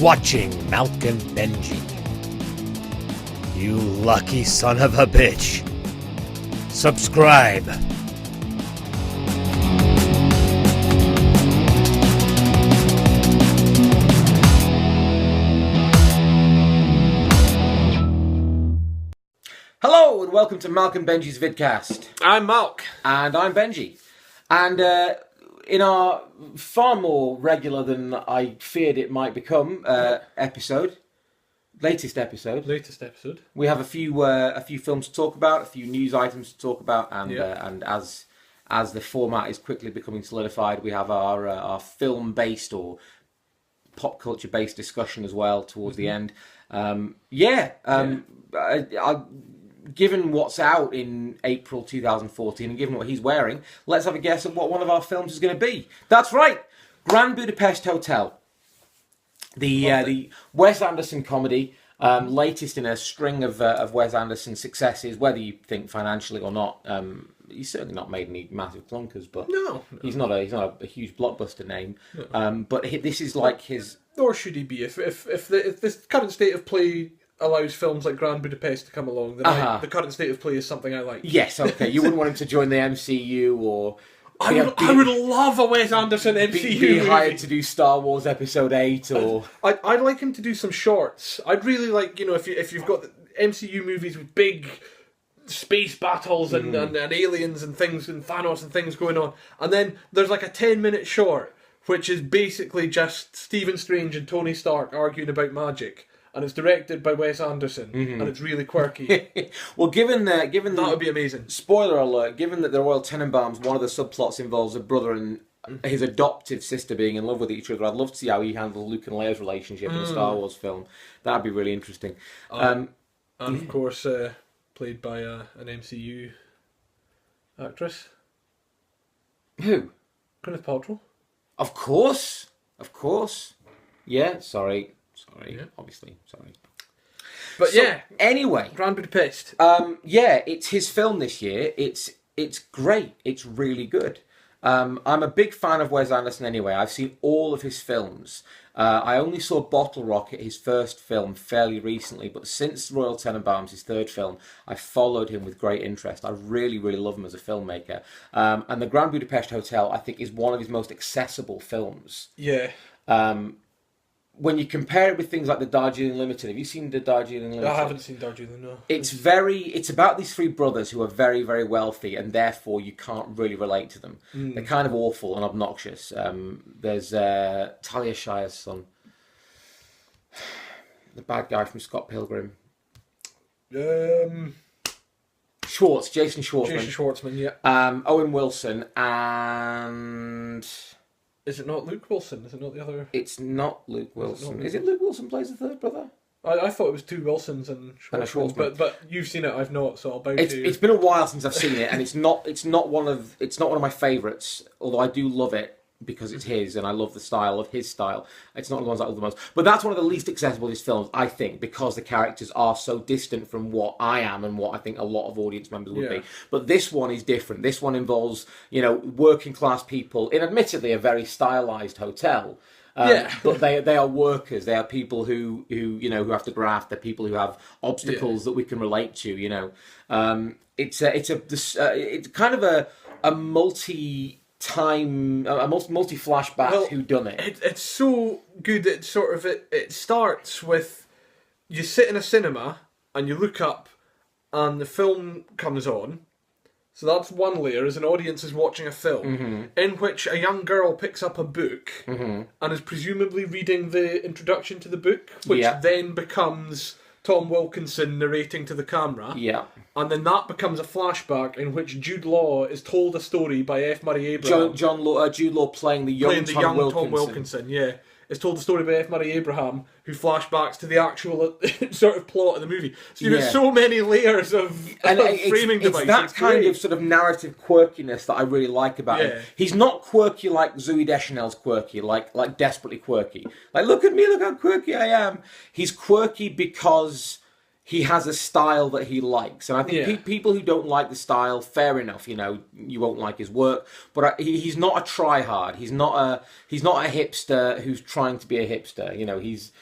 watching Malc Benjy. You lucky son of a bitch. Subscribe. Hello and welcome to Malc Benjy's Vidcast. I'm Malc. And I'm Benjy. And in our far more regular than I feared it might become latest episode, we have a few films to talk about, a few news items to talk about, and as the format is quickly becoming solidified, we have our film-based or pop culture-based discussion as well towards the end. Given what's out in April 2014 and given what he's wearing, let's have a guess at what one of our films is going to be. That's right, Grand Budapest Hotel. The Wes Anderson comedy, latest in a string of Wes Anderson successes, whether you think financially or not. He's certainly not made any massive clunkers, but no. He's not a huge blockbuster name. No. But this is like his... Nor should he be. If this current state of play allows films like Grand Budapest to come along, then the current state of play is something I like. Yes, okay. You wouldn't want him to join the MCU or... I would love a Wes Anderson MCU be hired to do Star Wars Episode 8 or... I'd like him to do some shorts. I'd really like, if you've got MCU movies with big space battles and aliens and things and Thanos and things going on, and then there's like a 10-minute short which is basically just Stephen Strange and Tony Stark arguing about magic. And it's directed by Wes Anderson, and it's really quirky. Well, given that would be amazing. Spoiler alert! Given that the Royal Tenenbaums, one of the subplots involves a brother and his adoptive sister being in love with each other. I'd love to see how he handles Luke and Leia's relationship in a Star Wars film. That'd be really interesting. And of course, played by an MCU actress. Who? Gwyneth Paltrow. Of course. Yeah. Sorry. Yeah. Obviously, sorry. But anyway, Grand Budapest. It's his film this year. It's great. It's really good. I'm a big fan of Wes Anderson anyway. I've seen all of his films. I only saw Bottle Rocket, his first film, fairly recently, but since Royal Tenenbaums, his third film, I followed him with great interest. I really, really love him as a filmmaker. And the Grand Budapest Hotel, I think, is one of his most accessible films. Yeah. When you compare it with things like the Darjeeling Limited, have you seen the Darjeeling Limited? I haven't seen Darjeeling, no. It's about these three brothers who are very, very wealthy, and therefore you can't really relate to them. They're kind of awful and obnoxious. There's Talia Shire's son, the bad guy from Scott Pilgrim. Jason Schwartzman, yeah. Owen Wilson, and... Is it not Luke Wilson? Is it not the other? It's not Luke Wilson. Is it Luke Wilson plays the third brother? I thought it was two Wilsons and Schwartzman. But you've seen it, I've not, so I'll bow to you. It's been a while since I've seen it, and it's not one of my favourites. Although I do love it because it's his, and I love the style of his style. It's not one of the ones I love the most, but that's one of the least accessible of his films, I think, because the characters are so distant from what I am and what I think a lot of audience members would be. But this one is different. This one involves, working class people in admittedly a very stylized hotel. But they are workers. They are people who have to graft. They're people who have obstacles that we can relate to. It's kind of a multi-flashback whodunit. It's so good that it starts with you sit in a cinema and you look up and the film comes on. So that's one layer, as an audience is watching a film in which a young girl picks up a book and is presumably reading the introduction to the book, which then becomes Tom Wilkinson narrating to the camera. Yeah. And then that becomes a flashback in which Jude Law is told a story by F. Murray Abraham. Jude Law playing the young Tom Wilkinson, yeah. Is told the story by F. Murray Abraham, who flashbacks to the actual sort of plot of the movie. So you've got so many layers of framing devices. It's that kind of sort of narrative quirkiness that I really like about him. He's not quirky like Zooey Deschanel's quirky, like desperately quirky. Like, look at me, look how quirky I am. He's quirky because he has a style that he likes, and I think Yeah. people who don't like the style, fair enough. You know, you won't like his work, but he's not a try-hard. He's not a hipster who's trying to be a hipster. You know, he's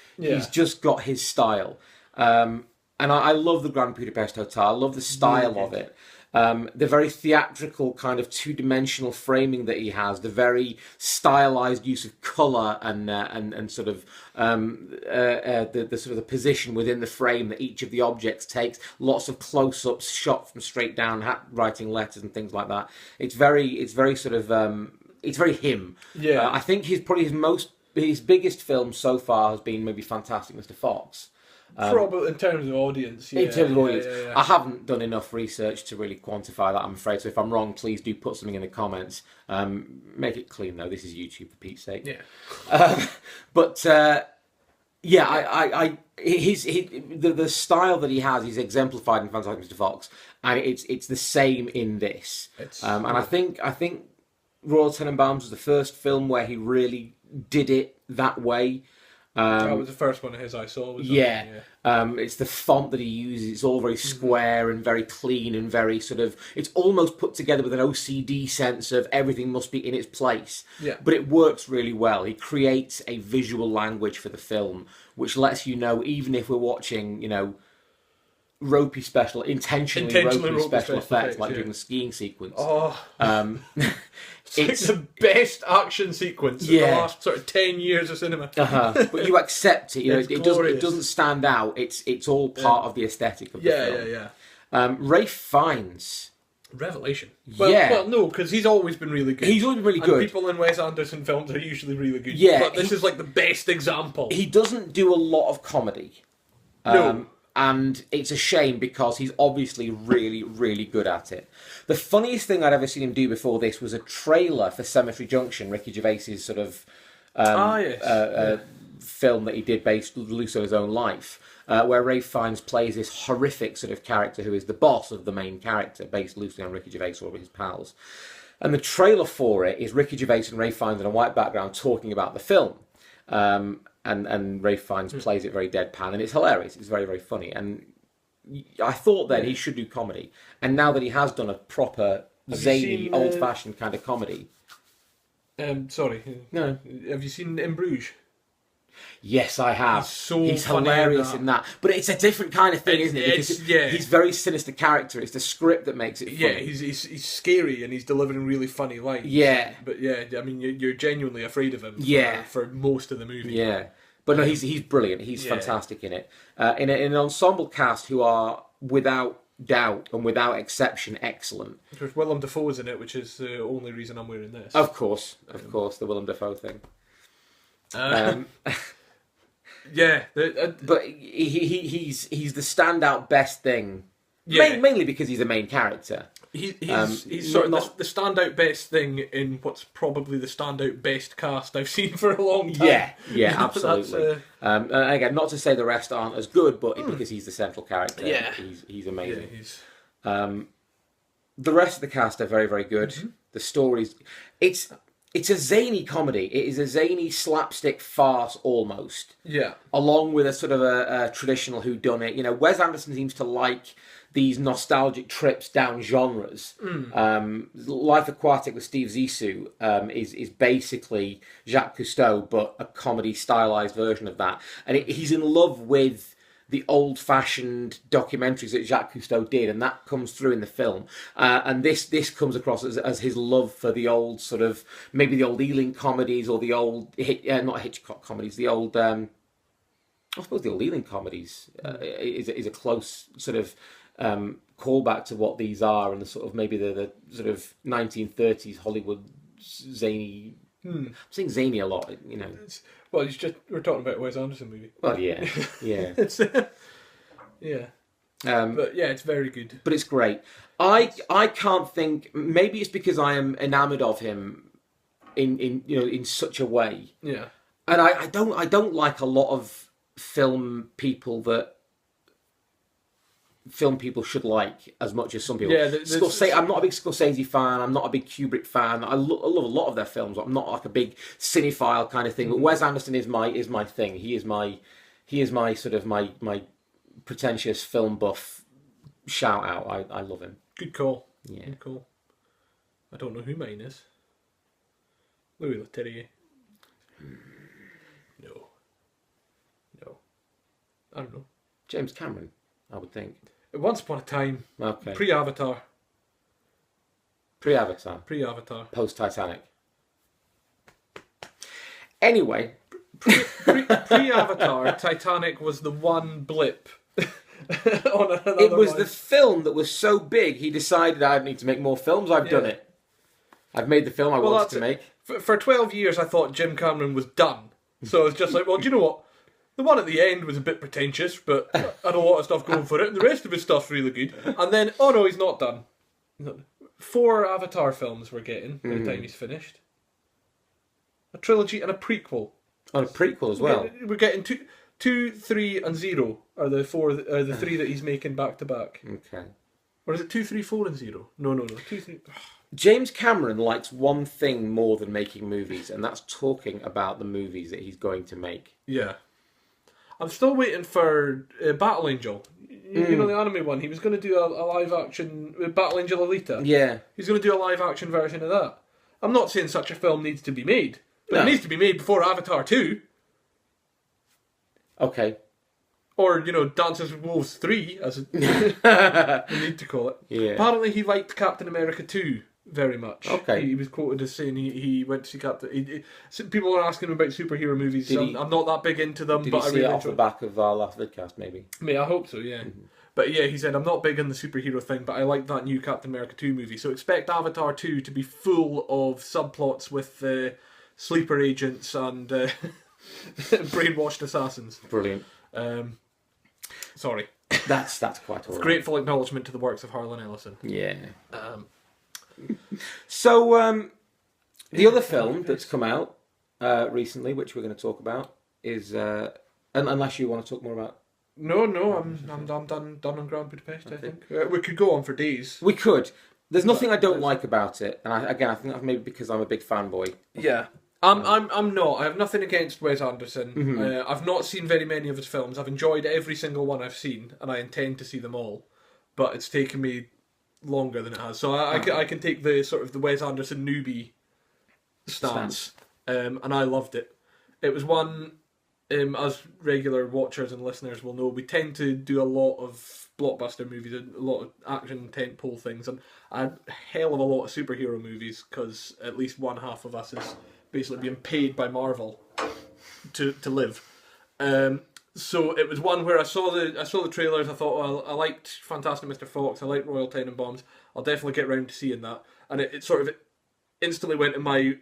just got his style, and I love the Grand Budapest Hotel. I love the style of it. The very theatrical kind of two-dimensional framing that he has, the very stylized use of color and sort of the sort of the position within the frame that each of the objects takes. Lots of close-ups shot from straight down, writing letters and things like that. It's very sort of it's very him. Yeah, I think his biggest film so far has been maybe Fantastic Mr. Fox. Probably in terms of audience. Yeah, in terms of audience, yeah. I haven't done enough research to really quantify that, I'm afraid. So if I'm wrong, please do put something in the comments. Make it clean though. This is YouTube, for Pete's sake. Yeah. The style that he has is exemplified in Fantastic Mr. Fox, and it's the same in this. And I think Royal Tenenbaums was the first film where he really did it that way. That was the first one of his I saw. It's the font that he uses. It's all very square and very clean and very sort of... It's almost put together with an OCD sense of everything must be in its place. Yeah. But it works really well. He creates a visual language for the film, which lets you know, even if we're watching, you know, intentionally ropey special effects, like during the skiing sequence. It's the best action sequence in the last sort of 10 years of cinema. But you accept it. You know, it doesn't stand out. It's all part of the aesthetic of the film. Ralph Fiennes. Revelation. Well, no, because he's always been really good. He's always been really good. And people in Wes Anderson films are usually really good. Yeah, but this is like the best example. He doesn't do a lot of comedy. No. And it's a shame because he's obviously really, really good at it. The funniest thing I'd ever seen him do before this was a trailer for Cemetery Junction, Ricky Gervais's sort of film that he did based loose on his own life, where Ralph Fiennes plays this horrific sort of character who is the boss of the main character, based loosely on Ricky Gervais or his pals. And the trailer for it is Ricky Gervais and Ralph Fiennes in a white background talking about the film. And Ralph Fiennes plays it very deadpan, and it's hilarious. It's very, very funny. And I thought then he should do comedy. And now that he has done a proper, zany, old-fashioned kind of comedy... Sorry. No. Have you seen In Bruges? Yes, I have. He's hilarious in that. But it's a different kind of thing, isn't it? Because he's a very sinister character. It's the script that makes it funny. Yeah, he's scary and he's delivering really funny lines. Yeah. But yeah, I mean, you're genuinely afraid of him for most of the movie. Yeah. But no, he's brilliant. He's fantastic in it. In an ensemble cast who are, without doubt and without exception, excellent. There's Willem Dafoe's in it, which is the only reason I'm wearing this. Of course, the Willem Dafoe thing. But he's the standout best thing. Mainly because he's the main character. He's sort of the standout best thing in what's probably the standout best cast I've seen for a long time. Yeah, absolutely. And again, not to say the rest aren't as good, but because he's the central character, he's amazing. The rest of the cast are very, very good. Mm-hmm. The stories, it's a zany comedy. It is a zany slapstick farce almost. Yeah. Along with a sort of a traditional whodunit. You know, Wes Anderson seems to like these nostalgic trips down genres. Life Aquatic with Steve Zissou is basically Jacques Cousteau, but a comedy stylized version of that. And he's in love with the old-fashioned documentaries that Jacques Cousteau did, and that comes through in the film. And this comes across as his love for the old sort of, maybe the old Ealing comedies or the old, not Hitchcock comedies, the old, I suppose the old Ealing comedies is a close sort of callback to what these are, and the sort of maybe the sort of 1930s Hollywood zany. I'm saying zany a lot, you know. Well, we're talking about a Wes Anderson movie. Well, yeah. It's yeah. But yeah, it's very good. But it's great. I can't think. Maybe it's because I am enamoured of him in such a way. Yeah. And I don't like a lot of film people should like as much as some people. Yeah, I'm not a big Scorsese fan. I'm not a big Kubrick fan. I love a lot of their films. I'm not like a big cinephile kind of thing. But Wes Anderson is my thing. He is my sort of my pretentious film buff shout out. I love him. Good call. Yeah. Good call. I don't know who mine is. Louis Leterrier. No. I don't know. James Cameron, I would think. Once upon a time. Okay. Pre-Avatar. Pre-Avatar. Pre-Avatar. Post-Titanic. Anyway. Pre-Avatar, Titanic was the one blip on another It was line. the film that was so big, he decided I need to make more films. I've done it. I've made the film I wanted to make. For 12 years, I thought Jim Cameron was done. So I was just like, well, do you know what? The one at the end was a bit pretentious, but had a lot of stuff going for it, and the rest of his stuff's really good. And then, oh no, he's not done. 4 Avatar films we're getting by the time he's finished. A trilogy and a prequel. On a prequel as well. We're getting 2, 3, and 0 are the 3 that he's making back to back. Okay. Or is it 2, 3, 4, and 0? No. 2, 3. James Cameron likes one thing more than making movies, and that's talking about the movies that he's going to make. Yeah. I'm still waiting for Battle Angel. You know the anime one? He was going to do a live action Battle Angel Alita. Yeah. He's going to do a live action version of that. I'm not saying such a film needs to be made, but No. it needs to be made before Avatar 2. Okay. Or, Dances with Wolves 3, as we need to call it. Yeah. Apparently he liked Captain America 2 very much. Okay. He was quoted as saying he went to see Captain... people are asking him about superhero movies. Did he- I'm not that big into them, Did but you I see really it off the enjoy back of our last vidcast, maybe? I hope so, yeah. But yeah, he said, I'm not big on the superhero thing, but I like that new Captain America 2 movie. So expect Avatar 2 to be full of subplots with sleeper agents and brainwashed assassins. Brilliant. Sorry. That's quite all right. Grateful acknowledgement to the works of Harlan Ellison. Yeah. So, the other film that's come out recently, which we're going to talk about, is... unless you want to talk more about... No, I'm done on Grand Budapest, I think. We could go on for days. We could. There's nothing I don't like about it, and I think that's maybe because I'm a big fanboy. Yeah. I'm not. I have nothing against Wes Anderson. Mm-hmm. I've not seen very many of his films. I've enjoyed every single one I've seen, and I intend to see them all. But it's taken me longer than it has. So I can take the sort of the Wes Anderson newbie stance. And I loved it. It was one, as regular watchers and listeners will know, we tend to do a lot of blockbuster movies, a lot of action tentpole things, and a hell of a lot of superhero movies, because at least one half of us is basically being paid by Marvel to live. So it was one where I saw the trailers. I thought, well, I liked Fantastic Mr. Fox. I liked Royal Tenenbaums. I'll definitely get round to seeing that. And it sort of instantly went in my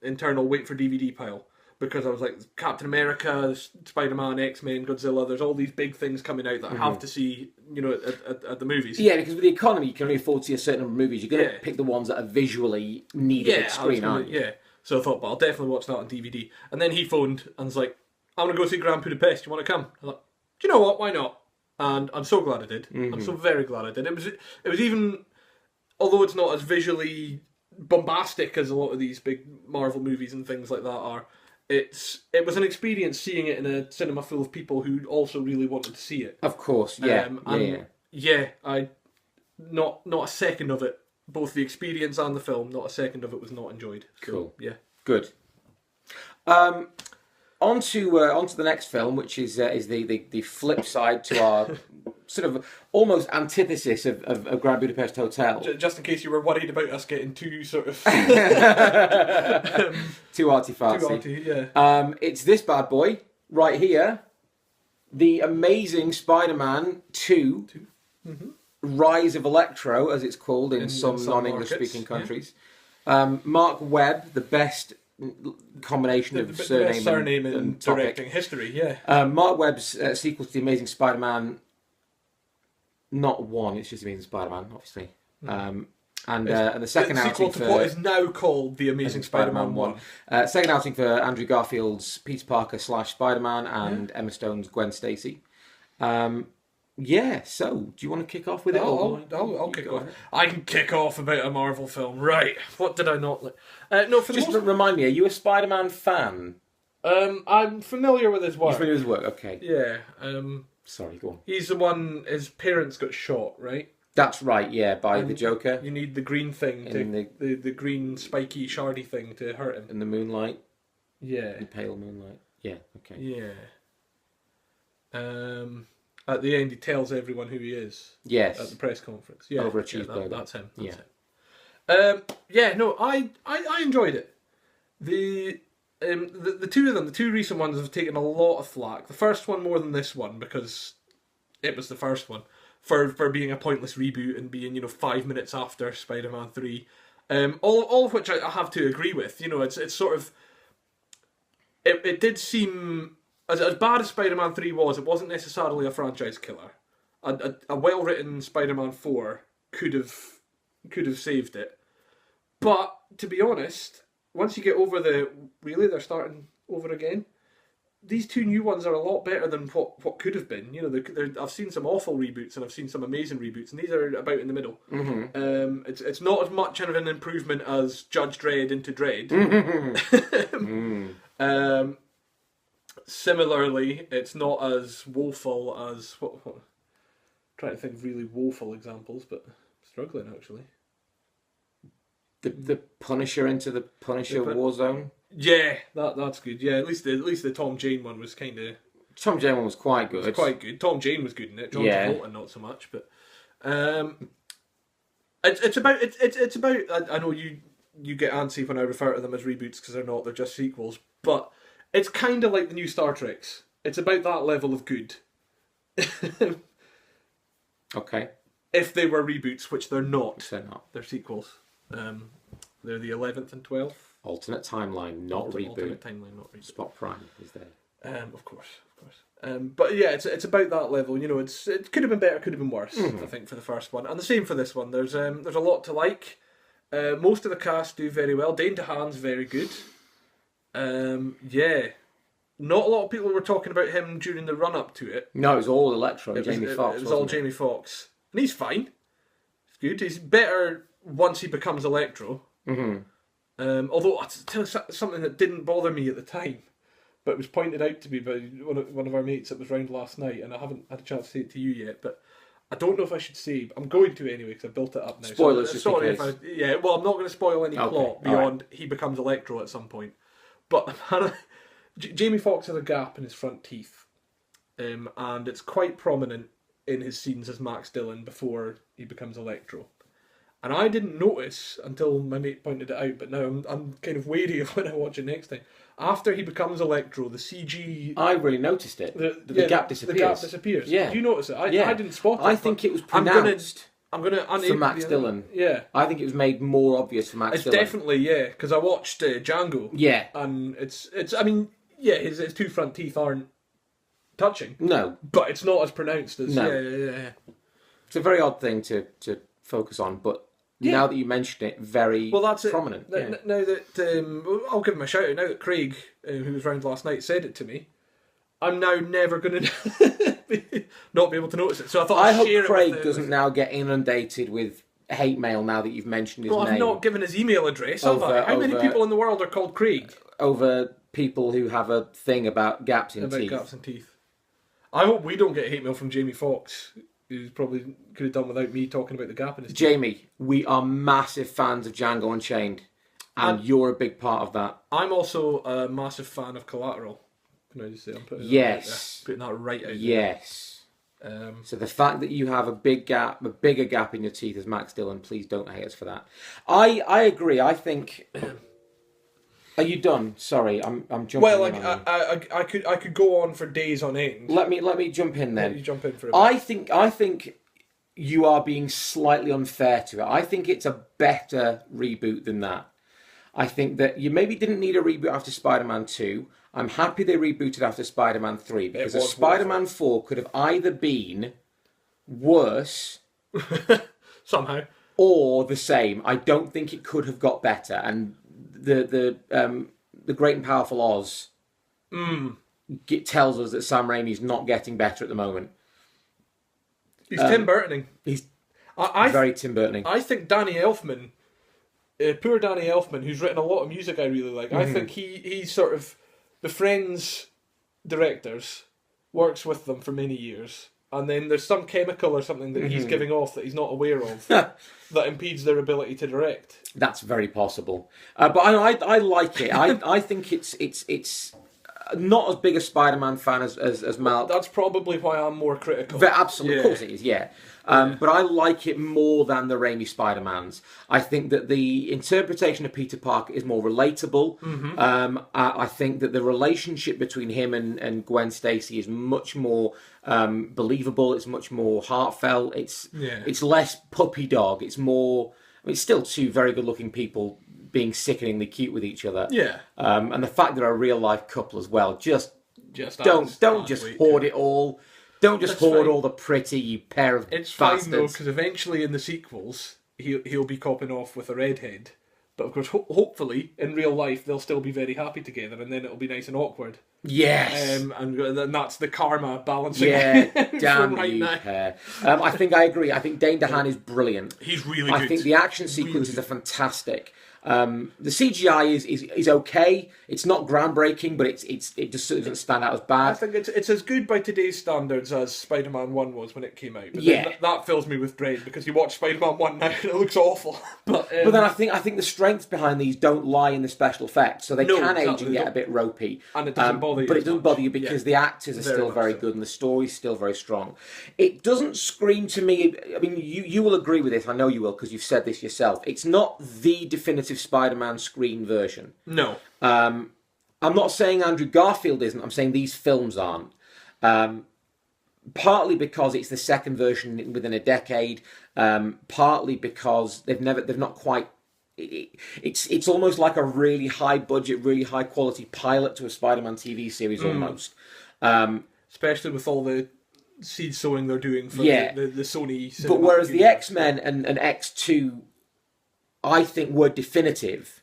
internal wait for DVD pile, because I was like, Captain America, Spider-Man, X-Men, Godzilla. There's all these big things coming out that I have to see, at the movies. Yeah, because with the economy, you can only afford to see a certain number of movies. You're going to pick the ones that are visually needed at screen, aren't you? Yeah. So I thought, well, I'll definitely watch that on DVD. And then he phoned and was like, I'm going to go see Grand Budapest. You want to come? I thought, do you know what? Why not? And I'm so glad I did. I'm so very glad I did. It was even, although it's not as visually bombastic as a lot of these big Marvel movies and things like that are, it was an experience seeing it in a cinema full of people who also really wanted to see it. Of course, yeah. I not a second of it, both the experience and the film, not a second of it was not enjoyed. So, Cool. Yeah. Good. On to the next film, which is the flip side to our sort of almost antithesis of Grand Budapest Hotel. Just in case you were worried about us getting too sort of Too arty-fartsy. too arty, yeah. It's this bad boy right here, the Amazing Spider-Man 2, Rise of Electro, as it's called in some non-English speaking countries. Mark Webb, the best combination of surname and directing history, yeah. Mark Webb's sequel to The Amazing Spider-Man, not one, it's just Amazing Spider-Man, obviously. And the second outing sequel to for what is now called The Amazing Spider-Man 1. Second outing for Andrew Garfield's Peter Parker / Spider-Man and Emma Stone's Gwen Stacy. So do you want to kick off with it? I'll kick off. I can kick off about a Marvel film. Right. What did I not like? No, for Just the most... remind me, are you a Spider-Man fan? I'm familiar with his work. You're familiar with his work, okay. Yeah. Sorry, go on. He's the one, his parents got shot, right? That's right, yeah, by the Joker. You need the green thing, the green spiky shardy thing to hurt him. In the moonlight. Yeah. The pale moonlight. Yeah, okay. Yeah. At the end, he tells everyone who he is. Yes. At the press conference. Yeah. Over a cheeseburger. That's him. Yeah. I enjoyed it. The two of them, the two recent ones, have taken a lot of flack. The first one more than this one because it was the first one for being a pointless reboot and being 5 minutes after Spider-Man 3. All of which I have to agree with. It's sort of it did seem as bad as Spider-Man 3 was. It wasn't necessarily a franchise killer. A well-written Spider-Man 4 could have saved it. But to be honest, once you get over they're starting over again. These two new ones are a lot better than what could have been. I've seen some awful reboots and I've seen some amazing reboots, and these are about in the middle. Mm-hmm. It's not as much of an improvement as Judge Dredd into Dredd. Similarly, it's not as woeful as what trying to think of really woeful examples, but struggling actually. The Punisher into the Punisher Warzone. Yeah, that's good. Yeah, at least the Tom Jane one was kind of. Tom Jane one was quite good. Quite good. Tom Jane was good in it. John Travolta not so much, but it's about. I know you get antsy when I refer to them as reboots because they're not. They're just sequels. But it's kind of like the new Star Treks. It's about that level of good. Okay. If they were reboots, which they're not. They're not. They're sequels. They're the 11th and 12th. Alternate timeline, not reboot. Alternate timeline, not reboot. Spot Prime is there. Of course. But yeah, it's about that level. It could have been better, could have been worse. I think for the first one, and the same for this one. There's a lot to like. Most of the cast do very well. Dane DeHaan's very good. Yeah, not a lot of people were talking about him during the run up to it. No, it was all Electro. Jamie Foxx. It was all Jamie Foxx, and he's fine. He's good. He's better once he becomes Electro. Mm-hmm. Although I'll tell you something that didn't bother me at the time, but it was pointed out to me by one of our mates that was round last night, and I haven't had a chance to say it to you yet, but I don't know if I should say. I'm going to anyway because I've built it up now. Spoilers, so, just sorry in case. I'm not going to spoil any plot beyond right. He becomes Electro at some point. But Jamie Foxx has a gap in his front teeth, and it's quite prominent in his scenes as Max Dillon before he becomes Electro. And I didn't notice until my mate pointed it out, but now I'm kind of wary of when I watch it next time. After he becomes Electro, the CG... I really noticed it. The gap disappears. The gap disappears. Yeah. Did you notice it? I didn't spot it. I think it was pronounced I'm gonna for Max Dillon. Yeah. I think it was made more obvious for Max Dillon. It's definitely, yeah, because I watched Django. Yeah. And it's I mean, yeah, his two front teeth aren't touching. No. But it's not as pronounced as... No. Yeah. It's a very odd thing to focus on, but... Yeah. Now that you mention it, very prominent. Now that I'll give him a shout out. Now that Craig, who was round last night, said it to me, I'm now never going to not be able to notice it. So I hope Craig doesn't now get inundated with hate mail now that you've mentioned his name. I've not given his email address, have I? How many people in the world are called Craig? Over people who have a thing about gaps in teeth. Gaps in teeth. I hope we don't get hate mail from Jamie Foxx, who's probably could have done without me talking about the gap in his teeth. Jamie, we are massive fans of Django Unchained, and you're a big part of that. I'm also a massive fan of Collateral. Can I just say I'm putting that right out there. Yes. So the fact that you have a bigger gap in your teeth as Max Dillon, please don't hate us for that. I agree. I think. Are you done? Sorry, I'm jumping. Well, I could go on for days on end. Let me jump in then. Let you jump in for a bit. I think you are being slightly unfair to it. I think it's a better reboot than that. I think that you maybe didn't need a reboot after Spider-Man 2. I'm happy they rebooted after Spider-Man 3 because a Spider-Man 4 could have either been worse somehow or the same. I don't think it could have got better. And the Great and Powerful Oz tells us that Sam Raimi's not getting better at the moment. He's Tim Burtoning. He's very Tim Burtoning. I think Danny Elfman, poor Danny Elfman, who's written a lot of music I really like. I think he's sort of the Friends directors works with them for many years, and then there's some chemical or something that he's giving off that he's not aware of that impedes their ability to direct. That's very possible. But I like it. I think it's not as big a Spider-Man fan as Malc. That's probably why I'm more critical. But absolutely, of course it is, yeah. But I like it more than the Raimi Spider-Mans. I think that the interpretation of Peter Parker is more relatable. I think that the relationship between him and Gwen Stacy is much more believable. It's much more heartfelt. It's less puppy dog. It's more... I mean, it's still two very good-looking people being sickeningly cute with each other. Yeah. And the fact they're a real-life couple as well. Just don't just hoard it all. Don't just hoard all the pretty, you pair of It's bastards. fine though, because eventually in the sequels he'll be copping off with a redhead. But of course, hopefully in real life they'll still be very happy together, and then it'll be nice and awkward. Yes. And that's the karma balancing. Yeah, damn right you, now. pair. I think I agree. I think Dane DeHaan is brilliant. He's really good. I think the action sequences are fantastic. The CGI is okay. It's not groundbreaking, but it just sort of doesn't stand out as bad. I think it's as good by today's standards as Spider-Man 1 was when it came out. But yeah. then that fills me with dread, because you watch Spider-Man 1 now and it looks awful. But then I think the strengths behind these don't lie in the special effects, so they can age and get a bit ropey. And it doesn't bother you. But it doesn't bother you because the actors are still very good and the story's still very strong. It doesn't scream to me... I mean, you will agree with this, I know you will, because you've said this yourself. It's not the definitive Spider-Man screen version. No. I'm not saying Andrew Garfield isn't, I'm saying these films aren't. Partly because it's the second version within a decade, partly because they've not quite... It's almost like a really high budget, really high quality pilot to a Spider-Man TV series almost. Especially with all the seed sowing they're doing for the Sony... But whereas the X-Men and X2, I think, were definitive...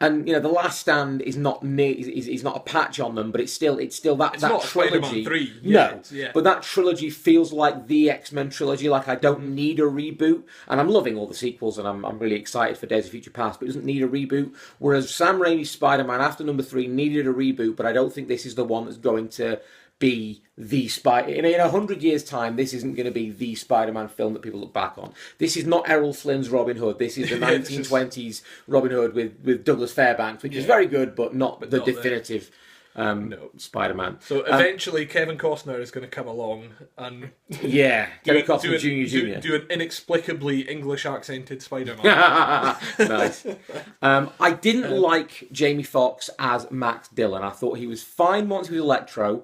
And The Last Stand is not is not a patch on them, but it's still that not trilogy. Spider-Man 3. No, but that trilogy feels like the X-Men trilogy. Like I don't need a reboot, and I'm loving all the sequels, and I'm really excited for Days of Future Past, but it doesn't need a reboot. Whereas Sam Raimi's Spider-Man after number 3 needed a reboot, but I don't think this is the one that's going to be the in 100 years' time, this isn't going to be the Spider-Man film that people look back on. This is not Errol Flynn's Robin Hood. This is the 1920s Robin Hood with Douglas Fairbanks, which is very good, but not the definitive Spider-Man. So eventually, Kevin Costner is going to come along and Kevin Costner Jr. do an inexplicably English accented Spider-Man. Nice. I didn't like Jamie Foxx as Max Dillon. I thought he was fine once he was Electro.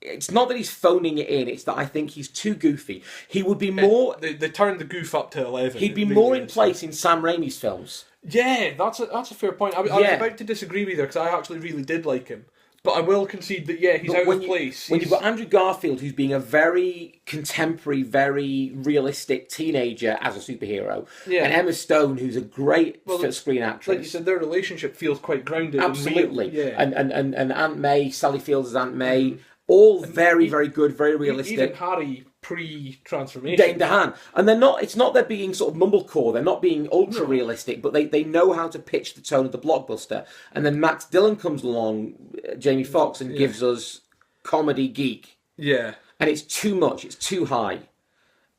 It's not that he's phoning it in, it's that I think he's too goofy. He would be more... They turned the goof up to 11. He'd be more in place in Sam Raimi's films. Yeah, that's a fair point. I was about to disagree with you because I actually really did like him. But I will concede that, he's out of place. When you've got Andrew Garfield, who's being a very contemporary, very realistic teenager as a superhero, and Emma Stone, who's a great screen actress. Like you said, their relationship feels quite grounded. Absolutely. And Aunt May, Sally Fields as Aunt May, all very, very good, very realistic. Even Harry pre-transformation. Dane DeHaan. And it's not they're being sort of mumblecore, they're not being ultra-realistic, but they know how to pitch the tone of the blockbuster. And then Max Dillon comes along, Jamie Foxx, and gives us comedy geek. Yeah. And it's too much, it's too high.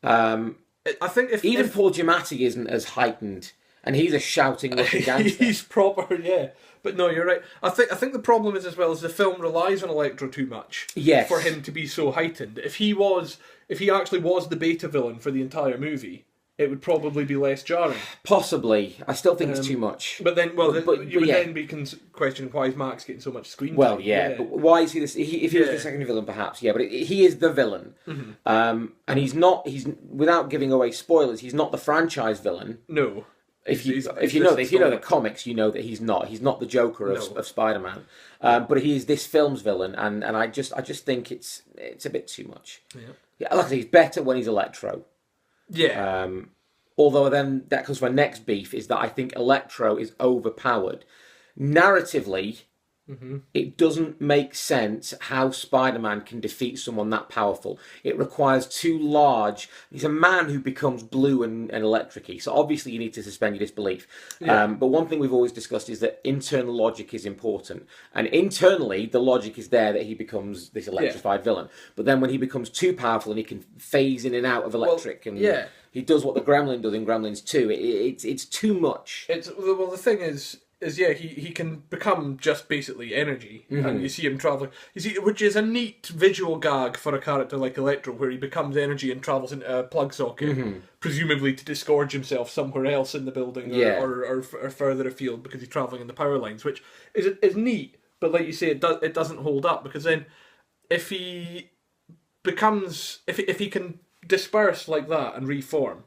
I think if Paul Giamatti isn't as heightened, and he's a shouting looking gangster. He's proper, But no, you're right. I think the problem is as well as the film relies on Electro too much. Yes. For him to be so heightened. If he actually was the beta villain for the entire movie, it would probably be less jarring. Possibly. I still think it's too much. But then, you would then be questioning why is Max getting so much screen time? Well, but why is he this? If he was the second villain, perhaps, but he is the villain. And he's without giving away spoilers, he's not the franchise villain. No. If you know the comics, you know that he's not the Joker of Spider-Man, but he is this film's villain, and I just think it's a bit too much. Like I say, he's better when he's Electro. Although then that comes to my next beef is that I think Electro is overpowered. Narratively, It doesn't make sense how Spider-Man can defeat someone that powerful. It requires too large. He's a man who becomes blue and electric-y, so obviously you need to suspend your disbelief. Yeah. But one thing we've always discussed is that internal logic is important. And internally, the logic is there that he becomes this electrified villain. But then when he becomes too powerful and he can phase in and out of electric, he does what the Gremlin does in Gremlins 2, it's too much. The thing is he can become just basically energy, and you see him traveling. Which is a neat visual gag for a character like Electro, where he becomes energy and travels into a plug socket, presumably to disgorge himself somewhere else in the building, or further afield because he's traveling in the power lines, which is neat. But like you say, it doesn't hold up, because then if he becomes if he can disperse like that and reform,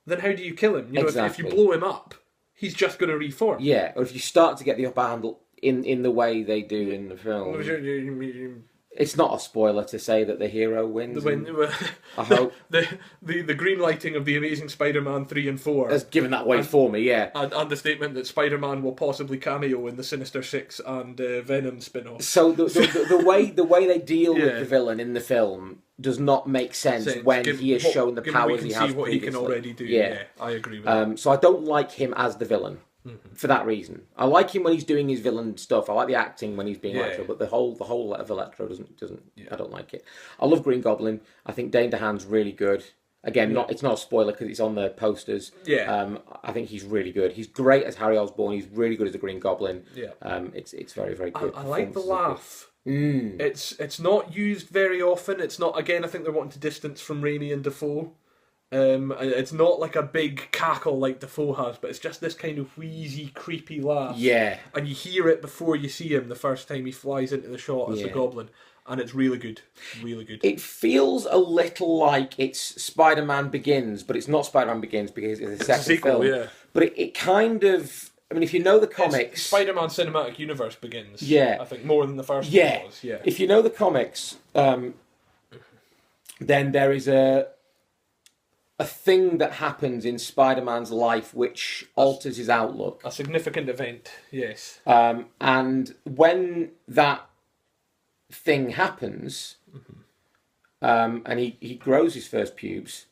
then how do you kill him? If you blow him up, he's just going to reform. Yeah, or if you start to get the upper hand in the way they do in the film. It's not a spoiler to say that the hero wins. I hope. The green lighting of The Amazing Spider-Man 3 and 4 has given that way for me, yeah. And the statement that Spider-Man will possibly cameo in the Sinister Six and Venom spin-off. So the way they deal with the villain in the film does not make sense when he has shown the powers he has previously. What he can already do. Yeah, I agree with that. So I don't like him as the villain. For that reason, I like him when he's doing his villain stuff. I like the acting when he's being Electro, but the whole of Electro doesn't. I don't like it. I love Green Goblin. I think Dane DeHaan's really good. Again, it's not a spoiler because it's on the posters. Yeah. I think he's really good. He's great as Harry Osborn. He's really good as the Green Goblin. Yeah. It's very, very good. I like the laugh. It's not used very often. It's not. Again, I think they're wanting to distance from Raimi and Dafoe. It's not like a big cackle like Dafoe has, but it's just this kind of wheezy, creepy laugh. Yeah. And you hear it before you see him the first time he flies into the shot as the Goblin. And it's really good. Really good. It feels a little like it's Spider-Man Begins, but it's not Spider-Man Begins because it's a second sequel, film. Yeah. But it kind of... I mean, if you know the comics... Spider-Man Cinematic Universe Begins. Yeah. I think more than the first one was. Yeah. If you know the comics, then there is a thing that happens in Spider-Man's life which alters his outlook. A significant event, yes. And when that thing happens, and he grows his first pubes,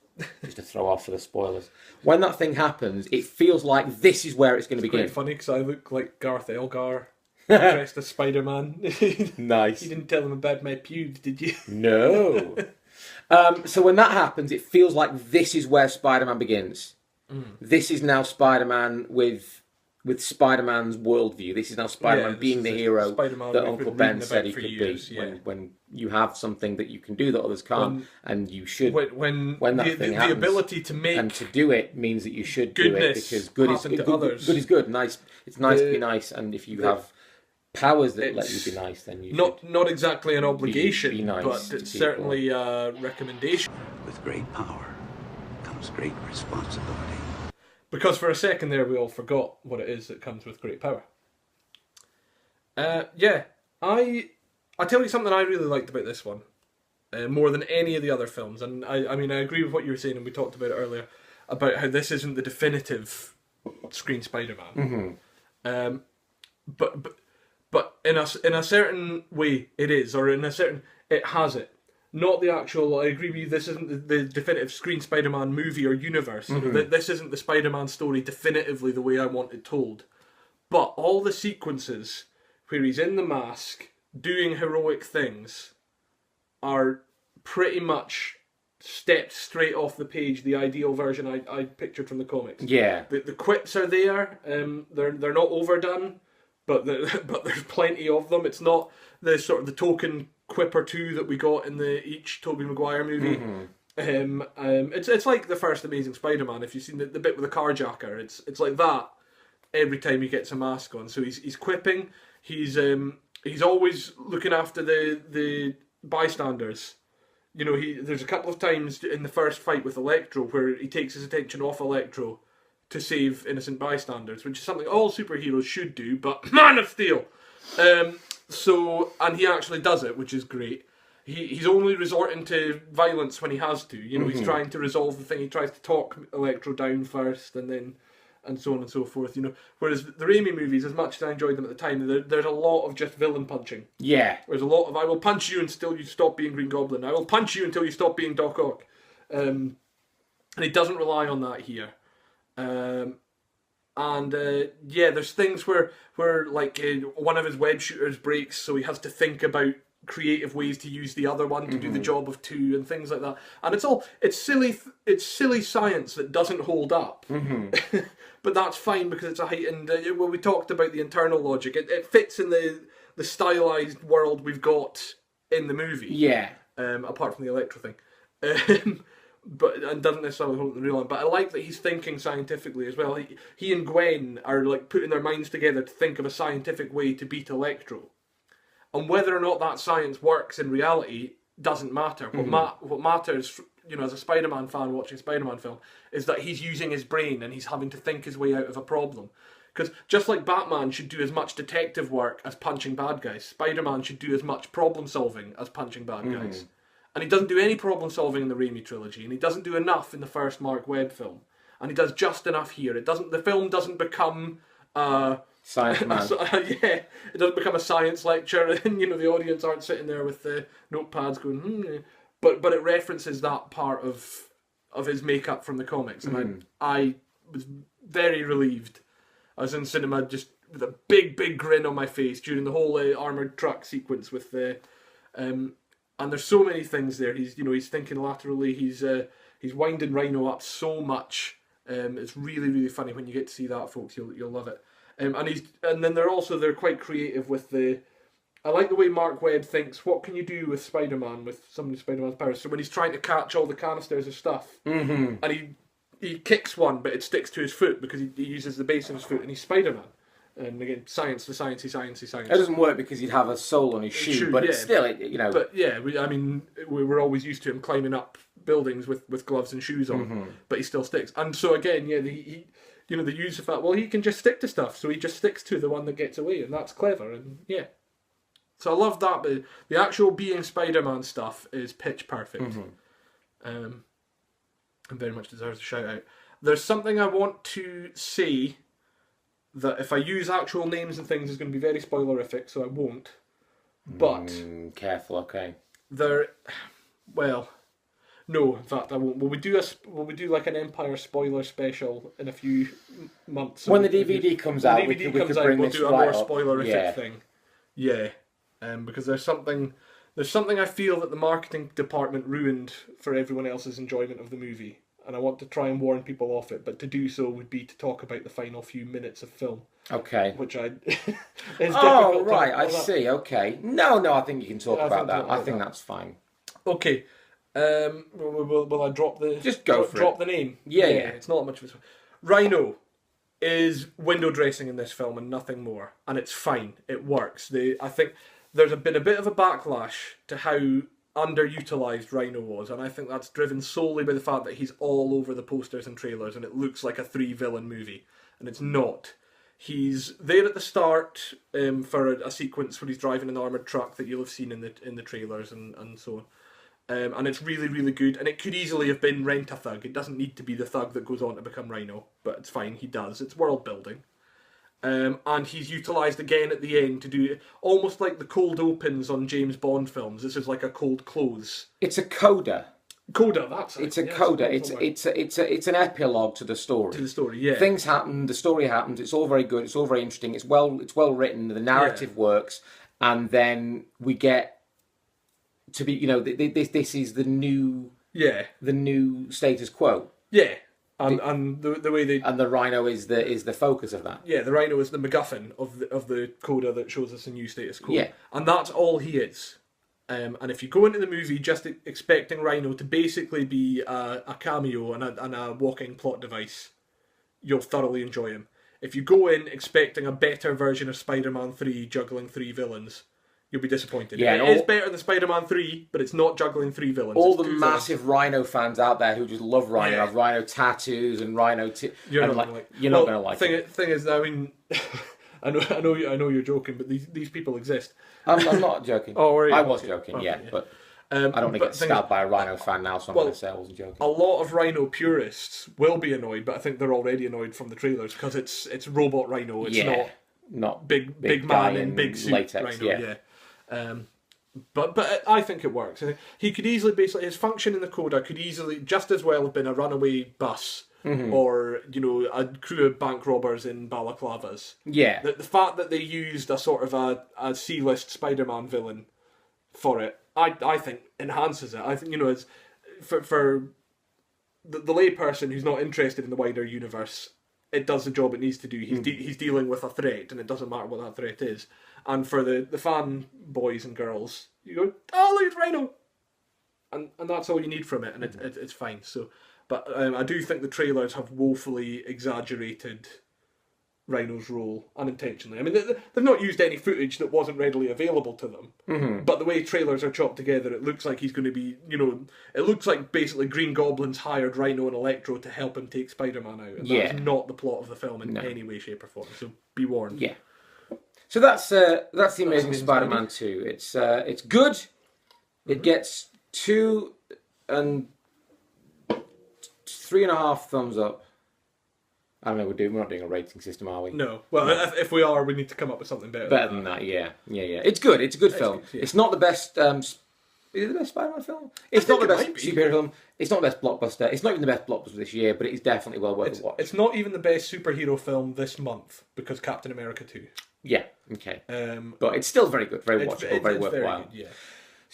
just to throw off for the spoilers. When that thing happens, it feels like this is where it's going to begin. It's quite funny because I look like Garth Elgar dressed as Spider-Man. Nice. You didn't tell him about my pubes, did you? No. So when that happens, it feels like this is where Spider-Man begins. This is now Spider-Man with Spider-Man's worldview. This is now Spider-Man being the hero that Uncle Ben said he could be. When you have something that you can do that others can't, and you should. When that thing happens, the ability to make and to do it means that you should do it because good is good. Nice. It's nice to be nice, and if you have powers that let you be nice, then you not exactly an obligation, be nice, but it's certainly a recommendation. With great power comes great responsibility. Because for a second there, we all forgot what it is that comes with great power. I tell you something I really liked about this one, more than any of the other films, and I mean I agree with what you were saying, and we talked about it earlier about how this isn't the definitive screen Spider-Man. But in a certain way it is, or in a certain it has it. Not the actual. I agree with you. This isn't the definitive screen Spider-Man movie or universe. This isn't the Spider-Man story definitively the way I want it told. But all the sequences where he's in the mask doing heroic things are pretty much stepped straight off the page. The ideal version I pictured from the comics. Yeah. The quips are there. They're not overdone. But there's plenty of them. It's not the sort of the token quip or two that we got in each Tobey Maguire movie. It's like the first Amazing Spider-Man. If you've seen the bit with the carjacker, it's like that every time he gets a mask on. So he's quipping. He's always looking after the bystanders. You know, there's a couple of times in the first fight with Electro where he takes his attention off Electro to save innocent bystanders, which is something all superheroes should do, but Man of Steel! And he actually does it, which is great. He's only resorting to violence when he has to. You know, he's trying to resolve the thing. He tries to talk Electro down first, and then and so on and so forth. Whereas the Raimi movies, as much as I enjoyed them at the time, there's a lot of just villain punching. Yeah. There's a lot of I will punch you until you stop being Green Goblin. I will punch you until you stop being Doc Ock. And he doesn't rely on that here. There's things where like one of his web shooters breaks, so he has to think about creative ways to use the other one to do the job of two and things like that. And it's silly science that doesn't hold up. But that's fine because it's a heightened. We talked about the internal logic. It fits in the stylized world we've got in the movie. Yeah. Apart from the Electro thing. And doesn't necessarily hold the real on. But I like that he's thinking scientifically as well. He and Gwen are like putting their minds together to think of a scientific way to beat Electro. And whether or not that science works in reality doesn't matter. What matters, as a Spider-Man fan watching a Spider-Man film, is that he's using his brain and he's having to think his way out of a problem. Because just like Batman should do as much detective work as punching bad guys, Spider-Man should do as much problem solving as punching bad guys. And he doesn't do any problem solving in the Raimi trilogy, and he doesn't do enough in the first Mark Webb film, and he does just enough here. The film doesn't become Science man. It doesn't become a science lecture, and the audience aren't sitting there with the notepads going, but it references that part of his makeup from the comics, and I was very relieved. I was in cinema just with a big grin on my face during the whole armoured truck sequence with the. And there's so many things there. He's thinking laterally. He's winding Rhino up so much. It's really funny when you get to see that, folks. You'll love it. And then they're quite creative with the. I like the way Mark Webb thinks. What can you do with Spider-Man with some of Spider-Man's powers? So when he's trying to catch all the canisters of stuff, and he kicks one, but it sticks to his foot because he uses the base of his foot, and he's Spider-Man. And again, science. It doesn't work because he'd have a sole on his shoe, but it's still, But yeah, we were always used to him climbing up buildings with gloves and shoes on, but he still sticks. And so again, the use of that. Well, he can just stick to stuff, so he just sticks to the one that gets away, and that's clever. And yeah, so I love that. But the actual being Spider-Man stuff is pitch perfect, and very much deserves a shout out. There's something I want to say. That if I use actual names and things is going to be very spoilerific, so I won't. But careful, okay. No, in fact I won't. Will we do like an Empire spoiler special in a few months? When the DVD comes out, we could bring we'll this do a right more up. spoilerific thing. Yeah, because there's something I feel that the marketing department ruined for everyone else's enjoyment of the movie. And I want to try and warn people off it, but to do so would be to talk about the final few minutes of film. Okay. Which I... Oh, right, I see, okay. No, I think you can talk about that. I think that's fine. Okay. Will I drop the... Just go for it. Drop the name? Yeah. It's not much of a... Rhino is window dressing in this film and nothing more. And it's fine. It works. I think there's been a bit of a backlash to how underutilized Rhino was, and I think that's driven solely by the fact that he's all over the posters and trailers, and it looks like a 3-villain movie, and it's not. He's there at the start for a sequence where he's driving an armoured truck that you'll have seen in the trailers and so on. And it's really good, and it could easily have been Rent-A-Thug. It doesn't need to be the thug that goes on to become Rhino, but it's fine, he does. It's world building. And he's utilised again at the end to do almost like the cold opens on James Bond films. This is like a cold close. It's a coda. Coda, that's it. It's a coda. It's an epilogue to the story. To the story, yeah. Things happen. The story happens. It's all very good. It's all very interesting. It's well written. The narrative works, and then we get to be. This is the new. Yeah. The new status quo. Yeah. And the way they and the Rhino is the focus of that. Yeah, the Rhino is the MacGuffin of the coda that shows us a new status quo. Yeah, and that's all he is. And if you go into the movie just expecting Rhino to basically be a cameo and a walking plot device, you'll thoroughly enjoy him. If you go in expecting a better version of Spider-Man 3 juggling 3 villains, you'll be disappointed. Yeah, it is better than Spider-Man 3, but it's not juggling 3 villains. All the massive Rhino fans out there who just love Rhino, have Rhino tattoos and Rhino... You're not going to like it. Thing is, I mean... I know you're joking, but these people exist. I'm not joking. Oh, I was joking, but... I don't want to get stabbed by a Rhino fan now, so I'm going to say I wasn't joking. A lot of Rhino purists will be annoyed, but I think they're already annoyed from the trailers because it's robot Rhino. It's not big man in big suit latex, Rhino. Yeah. But I think it works. He could easily, basically, his function in the coda could easily just as well have been a runaway bus or, a crew of bank robbers in balaclavas. Yeah. The fact that they used a sort of a C-list Spider-Man villain for it, I think enhances it. I think, as for the layperson who's not interested in the wider universe, it does the job it needs to do. He's dealing with a threat, and it doesn't matter what that threat is. And for the fan boys and girls, you go, oh, look, it's Rhino! And that's all you need from it, and it's fine. So, but I do think the trailers have woefully exaggerated Rhino's role, unintentionally. I mean, they've not used any footage that wasn't readily available to them, but the way trailers are chopped together, it looks like he's going to be, it looks like basically Green Goblin's hired Rhino and Electro to help him take Spider-Man out, and that's not the plot of the film in any way, shape or form, so be warned. Yeah. So that's the Amazing Spider-Man 2. It's good. It gets 2 and 3.5 thumbs up. I don't know. We're not doing a rating system, are we? No. Well, if we are, we need to come up with something better. Better than that. Yeah. It's good. It's a good film. Good, yeah. It's not the best. Is it the best Spider-Man film? It's not the best superhero film. It's not the best blockbuster. It's not even the best blockbuster this year, but it's definitely well worth a watch. It's not even the best superhero film this month because Captain America 2. Yeah. Okay. But it's still very good, very watchable, very worthwhile. Very good, yeah.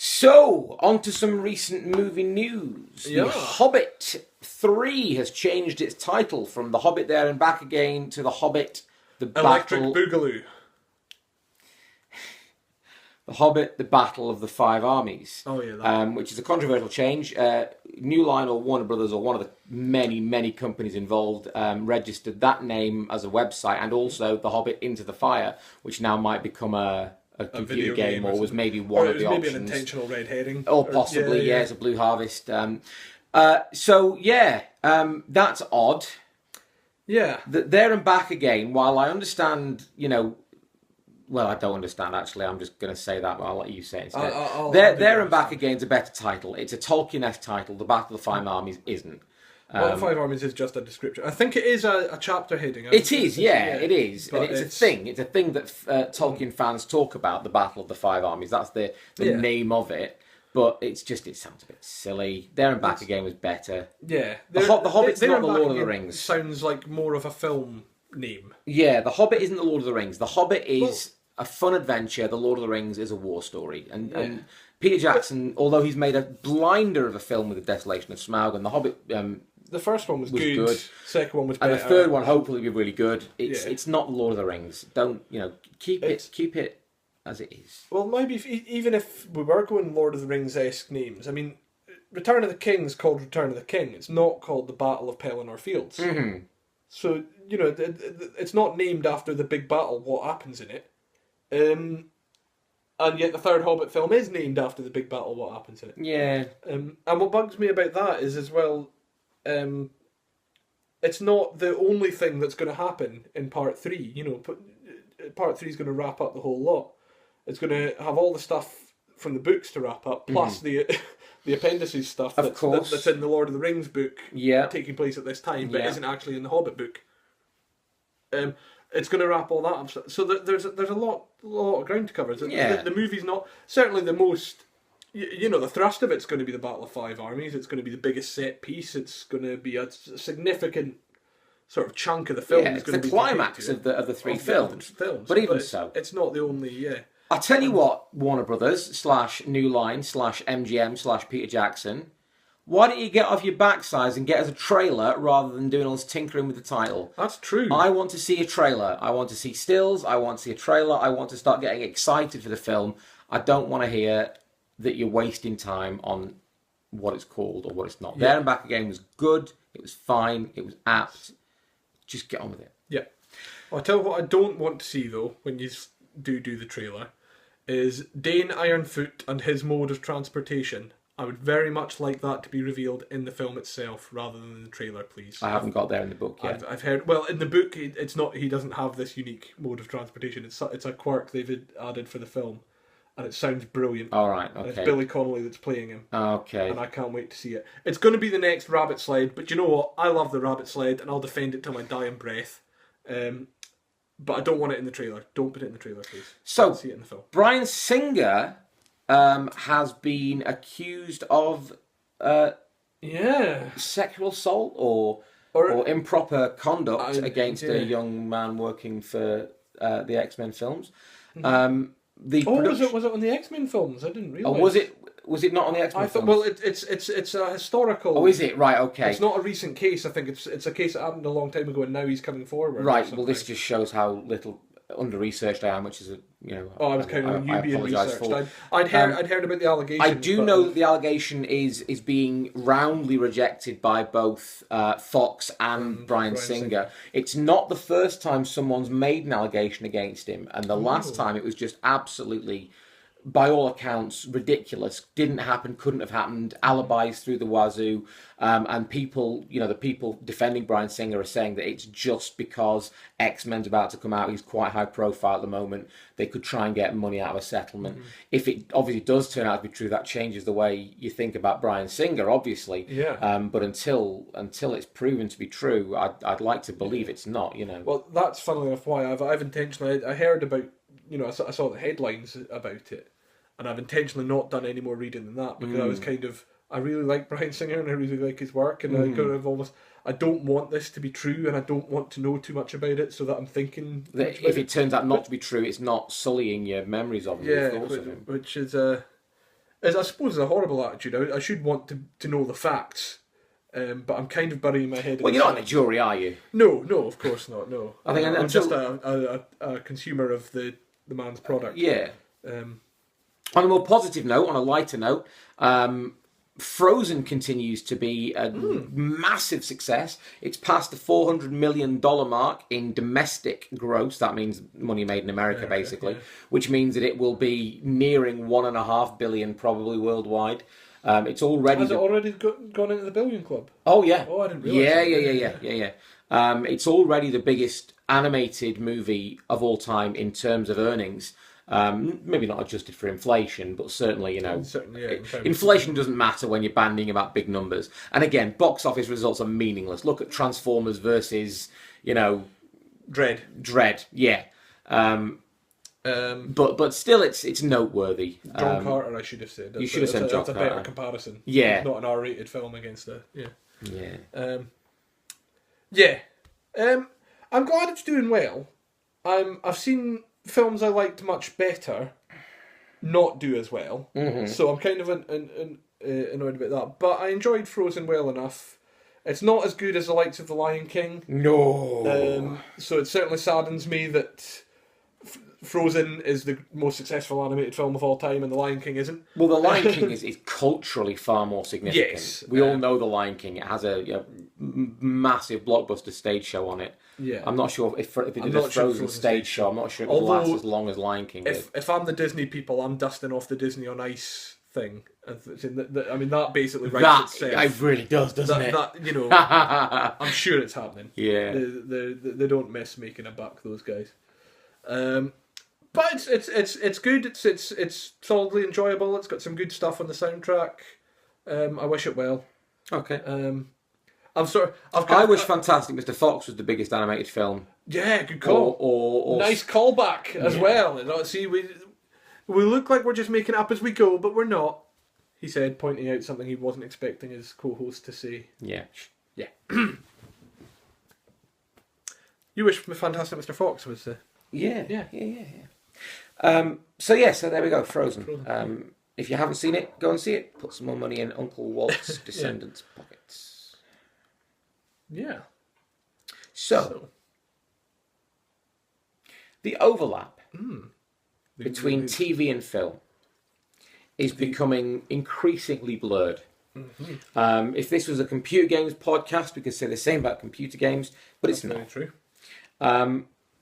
So, on to some recent movie news. Yeah. The Hobbit 3 has changed its title from The Hobbit There and Back Again to The Hobbit, The Electric Battle... Boogaloo. The Hobbit, The Battle of the Five Armies. Oh, yeah. Which is a controversial change. New Line or Warner Brothers, or one of the many, many companies involved, registered that name as a website, and also The Hobbit Into the Fire, which now might become a computer game, or was maybe one of the options. Maybe an intentional red herring. Or possibly, it's a Blue Harvest. That's odd. Yeah. There and Back Again, while I understand, well, I don't understand, actually. I'm just going to say that, but I'll let you say it instead. There and Back Again's a better title. It's a Tolkien-esque title. The Battle of the Five Armies isn't. Well, the Five Armies is just a description. I think it is a chapter heading. It is. And it's a thing. It's a thing that Tolkien fans talk about, the Battle of the Five Armies. That's the name of it. But it sounds a bit silly. There and Back Again was better. Yeah. The Hobbit's not the Lord of the Rings. Sounds like more of a film name. Yeah, The Hobbit isn't the Lord of the Rings. The Hobbit is a fun adventure. The Lord of the Rings is a war story. And Peter Jackson, although he's made a blinder of a film with The Desolation of Smaug, and The Hobbit... the first one was good. Second one was better. And the third one hopefully will be really good. It's not the Lord of the Rings. Don't, keep it as it is. Well, maybe even if we were going Lord of the Rings-esque names, I mean, Return of the King is called Return of the King. It's not called the Battle of Pelennor Fields. Mm-hmm. So, it's not named after the big battle, what happens in it. And yet the third Hobbit film is named after the big battle, what happens in it. Yeah. And what bugs me about that is, as well, it's not the only thing that's going to happen in Part 3. Part 3 is going to wrap up the whole lot. It's going to have all the stuff from the books to wrap up, plus the appendices stuff that's in the Lord of the Rings book, taking place at this time, but isn't actually in the Hobbit book. It's going to wrap all that up. So there's a lot of ground to cover. The movie's not certainly the most. The thrust of it's going to be the Battle of Five Armies. It's going to be the biggest set piece. It's going to be a significant sort of chunk of the film. Yeah, it's the climax of the three films. But even so, it's not the only. I'll tell you what, Warner Brothers / New Line / MGM / Peter Jackson. Why don't you get off your backsides and get us a trailer rather than doing all this tinkering with the title? That's true. I want to see a trailer. I want to see stills. I want to see a trailer. I want to start getting excited for the film. I don't want to hear that you're wasting time on what it's called or what it's not. There and Back Again was good. It was fine. It was apt. Just get on with it. Yeah. I'll tell you what I don't want to see, though, when you do the trailer, is Dane Ironfoot and his mode of transportation. I would very much like that to be revealed in the film itself rather than in the trailer, please. I haven't got there in the book yet. I've heard. Well, in the book, it's not. He doesn't have this unique mode of transportation. It's a quirk they've added for the film, and it sounds brilliant. All right, And it's okay. Billy Connolly that's playing him. Okay. And I can't wait to see it. It's going to be the next Rabbit Sled, but you know what? I love the Rabbit Sled, and I'll defend it till my dying breath. But I don't want it in the trailer. Don't put it in the trailer, please. So, see it in the film. Bryan Singer has been accused of sexual assault or improper conduct against a young man working for the X-Men films. Was it on the X-Men films? I didn't realise. Oh, was it not on the X-Men films? Well, it's a historical. Oh, is it? Right, okay. It's not a recent case. I think it's a case that happened a long time ago, and now he's coming forward. Right. Well, this just shows how little under-researched I am, which is I was kind of you being apologise researched. for. I'd heard about the allegation. I do know that the allegation is being roundly rejected by both Fox and Bryan Singer. It's not the first time someone's made an allegation against him, and the last time it was just absolutely, by all accounts, ridiculous. Didn't happen, couldn't have happened. Alibis through the wazoo, and people, the people defending Bryan Singer are saying that it's just because X-Men's about to come out. He's quite high profile at the moment. They could try and get money out of a settlement. If it obviously does turn out to be true, that changes the way you think about Bryan Singer, obviously. Yeah. But until it's proven to be true, I'd like to believe it's not. Well, that's funnily enough why I've intentionally I heard about. I saw the headlines about it, and I've intentionally not done any more reading than that because I was I really like Bryan Singer and I really like his work, and I don't want this to be true, and I don't want to know too much about it, so that I'm thinking that if it turns out not to be true, it's not sullying your memories of him. Yeah, which is I suppose a horrible attitude. I should want to know the facts. But I'm kind of burying my head. Well, you're not in a jury, are you? No, of course not. No, I think I'm just a consumer of the man's product. Yeah. On a more positive note, on a lighter note, Frozen continues to be a massive success. It's past the $400 million mark in domestic gross. That means money made in America, basically, which means that it will be nearing $1.5 billion probably worldwide. It's already Has it already gone into the billion club? Oh yeah. Oh, I didn't realise. Yeah. It's already the biggest animated movie of all time in terms of earnings. Maybe not adjusted for inflation, but certainly, inflation doesn't matter when you're banding about big numbers. And again, box office results are meaningless. Look at Transformers versus, Dread. Yeah. But still, it's noteworthy. John Carter, I should have said. You should have said John Carter. That's a better comparison. Yeah. It's not an R-rated film against a... Yeah. I'm glad it's doing well. I've seen films I liked much better not do as well. So I'm kind of annoyed about that. But I enjoyed Frozen well enough. It's not as good as the likes of The Lion King. No. So it certainly saddens me that Frozen is the most successful animated film of all time and The Lion King isn't. Well, The Lion King is culturally far more significant. Yes. We all know The Lion King. It has a massive blockbuster stage show on it. Yeah. I'm not sure if it did a Frozen stage show. I'm not sure it will last as long as Lion King did. If I'm the Disney people, I'm dusting off the Disney on Ice thing. That basically writes itself. It really does, doesn't it? I'm sure it's happening. Yeah. They don't miss making a buck, those guys. But it's good. It's solidly enjoyable. It's got some good stuff on the soundtrack. I wish it well. Okay. I wish Fantastic Mr. Fox was the biggest animated film. Yeah, good call. Or nice callback as well. See, we look like we're just making it up as we go, but we're not. He said, pointing out something he wasn't expecting his co-host to say. Yeah. Yeah. You wish Fantastic Mr. Fox was the... Yeah. So there we go, Frozen. If you haven't seen it, go and see it. Put some more money in Uncle Walt's descendants' pockets. Yeah. So the overlap between TV and film is becoming increasingly blurred. If this was a computer games podcast, we could say the same about computer games, but it's not. True.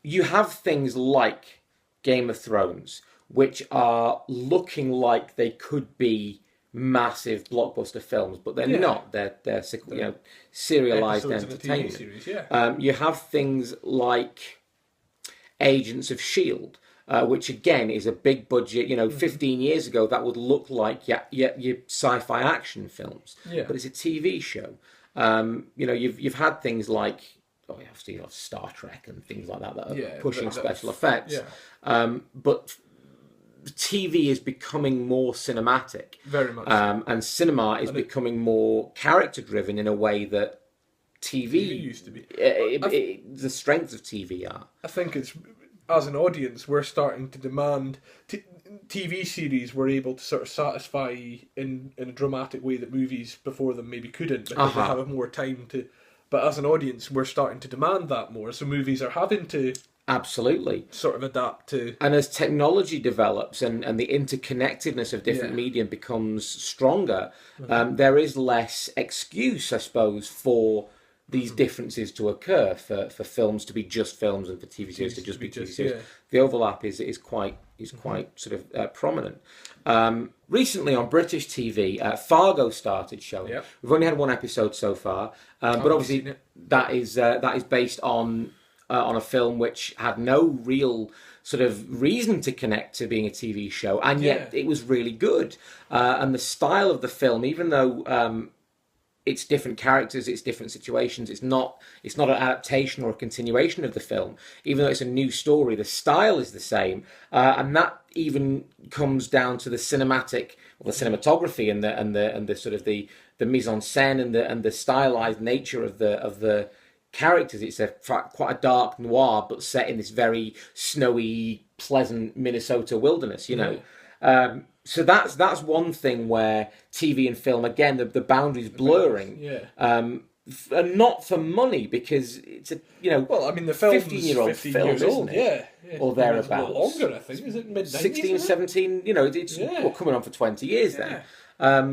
You have things like Game of Thrones, which are looking like they could be massive blockbuster films, but they're not. They're serialized entertainment. Series, you have things like Agents of S.H.I.E.L.D., which again is a big budget. 15 years ago that would look like your sci-fi action films, but it's a TV show. You've had things like obviously Star Trek and things like that that are pushing special effects, but TV is becoming more cinematic, very much, and cinema is becoming more character driven in a way that TV used to be. The strengths of TV are. I think it's, as an audience, we're starting to demand TV series were able to sort of satisfy in a dramatic way that movies before them maybe couldn't, because they have more time to. But as an audience, we're starting to demand that more. So movies are having to absolutely sort of adapt to. And as technology develops and the interconnectedness of different medium becomes stronger, there is less excuse, I suppose, for these differences to occur, for films to be just films and for TV series to just be TV series. Yeah. The overlap is quite sort of prominent. Recently on British TV, Fargo started showing. Yep. We've only had one episode so far, but obviously that is based on a film which had no real sort of reason to connect to being a TV show, and yet it was really good. And the style of the film, even though it's different characters, it's different situations, it's not an adaptation or a continuation of the film, even though it's a new story, the style is the same, and that even comes down to the cinematic, or the cinematography and the sort of the mise en scène and the stylized nature of the characters. It's quite a dark noir, but set in this very snowy, pleasant Minnesota wilderness, So that's one thing where TV and film, again, the boundaries blurring. And not for money, because it's a the film's 15-year-old film, isn't it? Yeah. Or thereabouts. It's a little longer, I think. Is it mid-90s? 16, 17. It's coming on for 20 years then.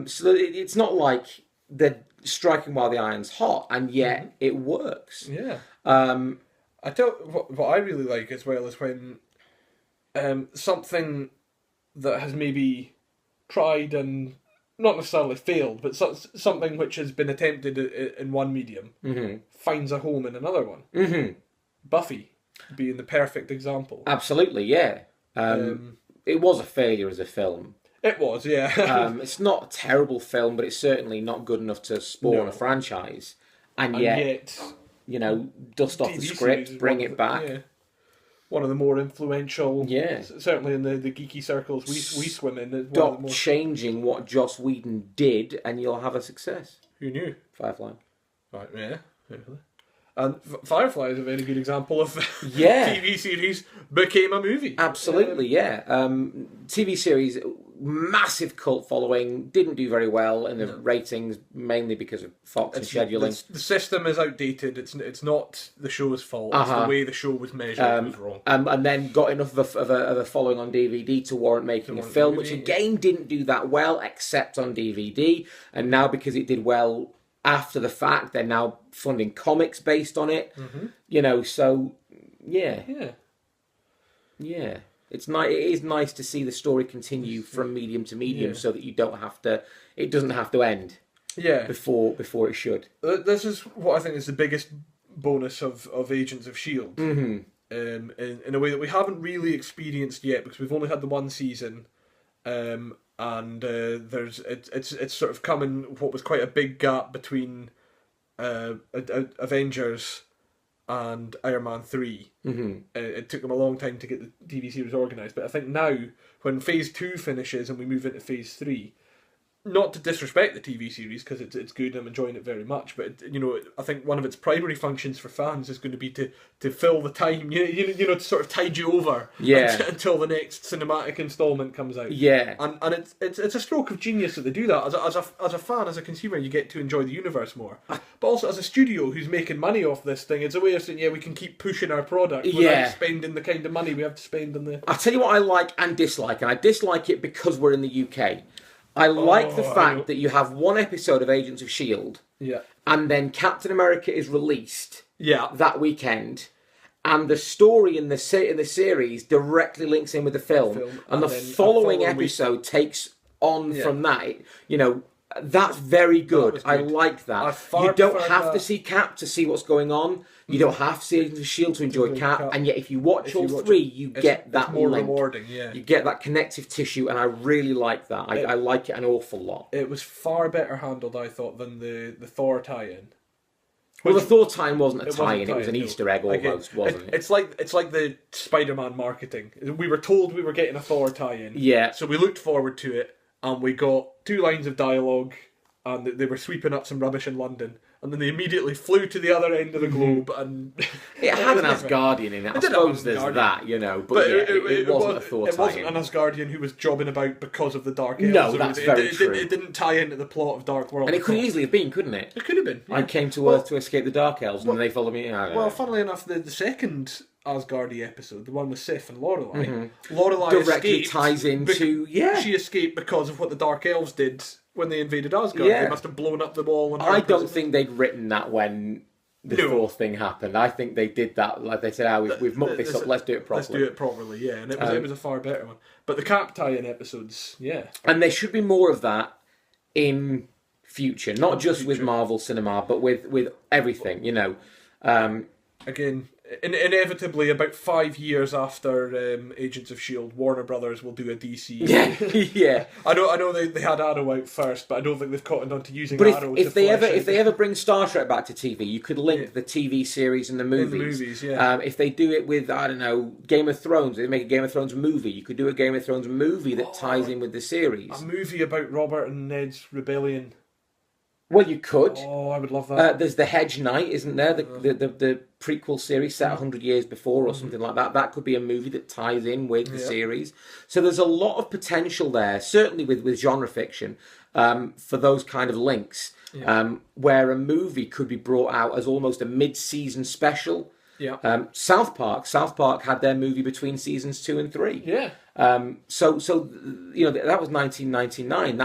So it's not like they're striking while the iron's hot, and yet it works. Yeah. I tell what I really like as well is when something that has maybe tried and not necessarily failed, but something which has been attempted in one medium finds a home in another one. Buffy being the perfect example. Absolutely, yeah. It was a failure as a film. It was, yeah. It's not a terrible film, but it's certainly not good enough to spawn a franchise. And yet, dust off the script, bring it back. Yeah. One of the more influential, certainly in the geeky circles we swim in. Stop changing what Joss Whedon did, and you'll have a success. Who knew? Firefly. Right, yeah. And Firefly is a very good example of TV series became a movie. Absolutely, TV series, massive cult following, didn't do very well in the ratings, mainly because of Fox and scheduling. The system is outdated. It's not the show's fault. It's the way the show was measured was wrong. And then got enough of a following on DVD to warrant making a film, which again didn't do that well, except on DVD. And now, because it did well after the fact, they're now funding comics based on it. So it's nice. It is nice to see the story continue from medium to medium, so that you don't have to. It doesn't have to end. Before it should. This is what I think is the biggest bonus of Agents of Shield. In a way that we haven't really experienced yet, because we've only had the one season. And it's sort of come in what was quite a big gap between Avengers and Iron Man 3. It took them a long time to get the TV series organised, but I think now, when Phase 2 finishes and we move into Phase 3, not to disrespect the TV series, because it's good and I'm enjoying it very much, but I think one of its primary functions for fans is going to be to fill the time, to sort of tide you over until the next cinematic installment comes out. And it's a stroke of genius that they do that. As a fan, as a consumer, you get to enjoy the universe more. But also as a studio who's making money off this thing, it's a way of saying, we can keep pushing our product without spending the kind of money we have to spend on the... I'll tell you what I like and dislike, and I dislike it because we're in the UK. I like the fact that you have one episode of Agents of S.H.I.E.L.D. And then Captain America is released that weekend, and the story in the series directly links in with the film. And the following episode takes on from that. That's very good. I like that. You don't have to see Cap to see what's going on. You don't have to see Agents of S.H.I.E.L.D. to enjoy Cap, and yet if you watch If all you watch three, it, you it's- get it's that more link. rewarding, yeah. You get that connective tissue, and I really like that. I like it an awful lot. It was far better handled, I thought, than the Thor tie-in. Well, the Thor tie-in wasn't a It wasn't tie-in; it was an no. Easter egg almost, wasn't it? It's like the Spider-Man marketing. We were told we were getting a Thor tie-in, Yeah. so we looked forward to it, and we got 2 lines of dialogue, and they were sweeping up some rubbish in London, and then they immediately flew to the other end of the globe, and It had an Asgardian in it. I did have suppose an there's Asgardian. that, you know, but yeah, it wasn't a Thor It wasn't tie-in. an Asgardian who was jobbing about because of the Dark Elves. No, that's very true. It didn't tie into the plot of Dark World. And it could at all. easily have been, couldn't it? It could have been. I yeah. came to Earth to escape the Dark Elves, and then they followed me. I don't Well, know. funnily enough, the second Asgardy episode, the one with Sif and Lorelai, Lorelai Directly escaped ties into she escaped because of what the Dark Elves did when they invaded Asgard. Yeah. They must have blown up the wall. And I don't think they'd written that when the No. Thor thing happened. I think they did that, like they said, we've mucked this up, let's do it properly. Let's do it properly, yeah. And it was a far better one. But the Cap tie-in episodes, yeah. And there should be more of that in future, not just with Marvel Cinema, but with everything, you know. Again, inevitably, about 5 years after Agents of S.H.I.E.L.D., Warner Brothers will do a DC. Yeah, yeah. I know they had Arrow out first, but I don't think they've cottoned on to using But Arrow. if they ever bring Star Trek back to TV, you could link the TV series and the movies. In the movies, yeah. If they do it with, I don't know, Game of Thrones, they make a Game of Thrones movie. You could do a Game of Thrones movie that ties in with the series. a movie about Robert and Ned's rebellion. Well, you could. Oh, I would love that. There's the Hedge Knight, isn't there? The prequel series set 100 years before or something like that. That could be a movie that ties in with the series. So there's a lot of potential there, certainly with genre fiction, for those kind of links, where a movie could be brought out as almost a mid-season special. Yeah. South Park had their movie between seasons 2 and 3. Yeah. So you know, that was 1999.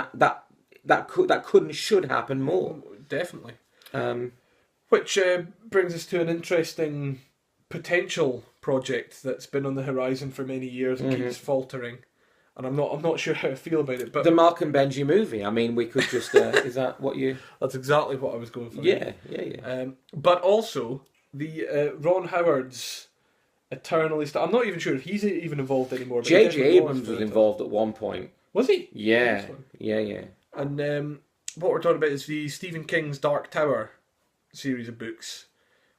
That could and should happen more. Definitely. Which brings us to an interesting potential project that's been on the horizon for many years and keeps faltering. And I'm not sure how I feel about it. But The Malc Benjy movie. I mean, we could just... is that what you... that's exactly what I was going for. Yeah. But also, the Ron Howard's Eternally... I'm not even sure if he's even involved anymore. But he J.J. definitely Abrams for was it. involved at one point. Was he? Yeah. Nice one. Yeah. And what we're talking about is the Stephen King's Dark Tower series of books,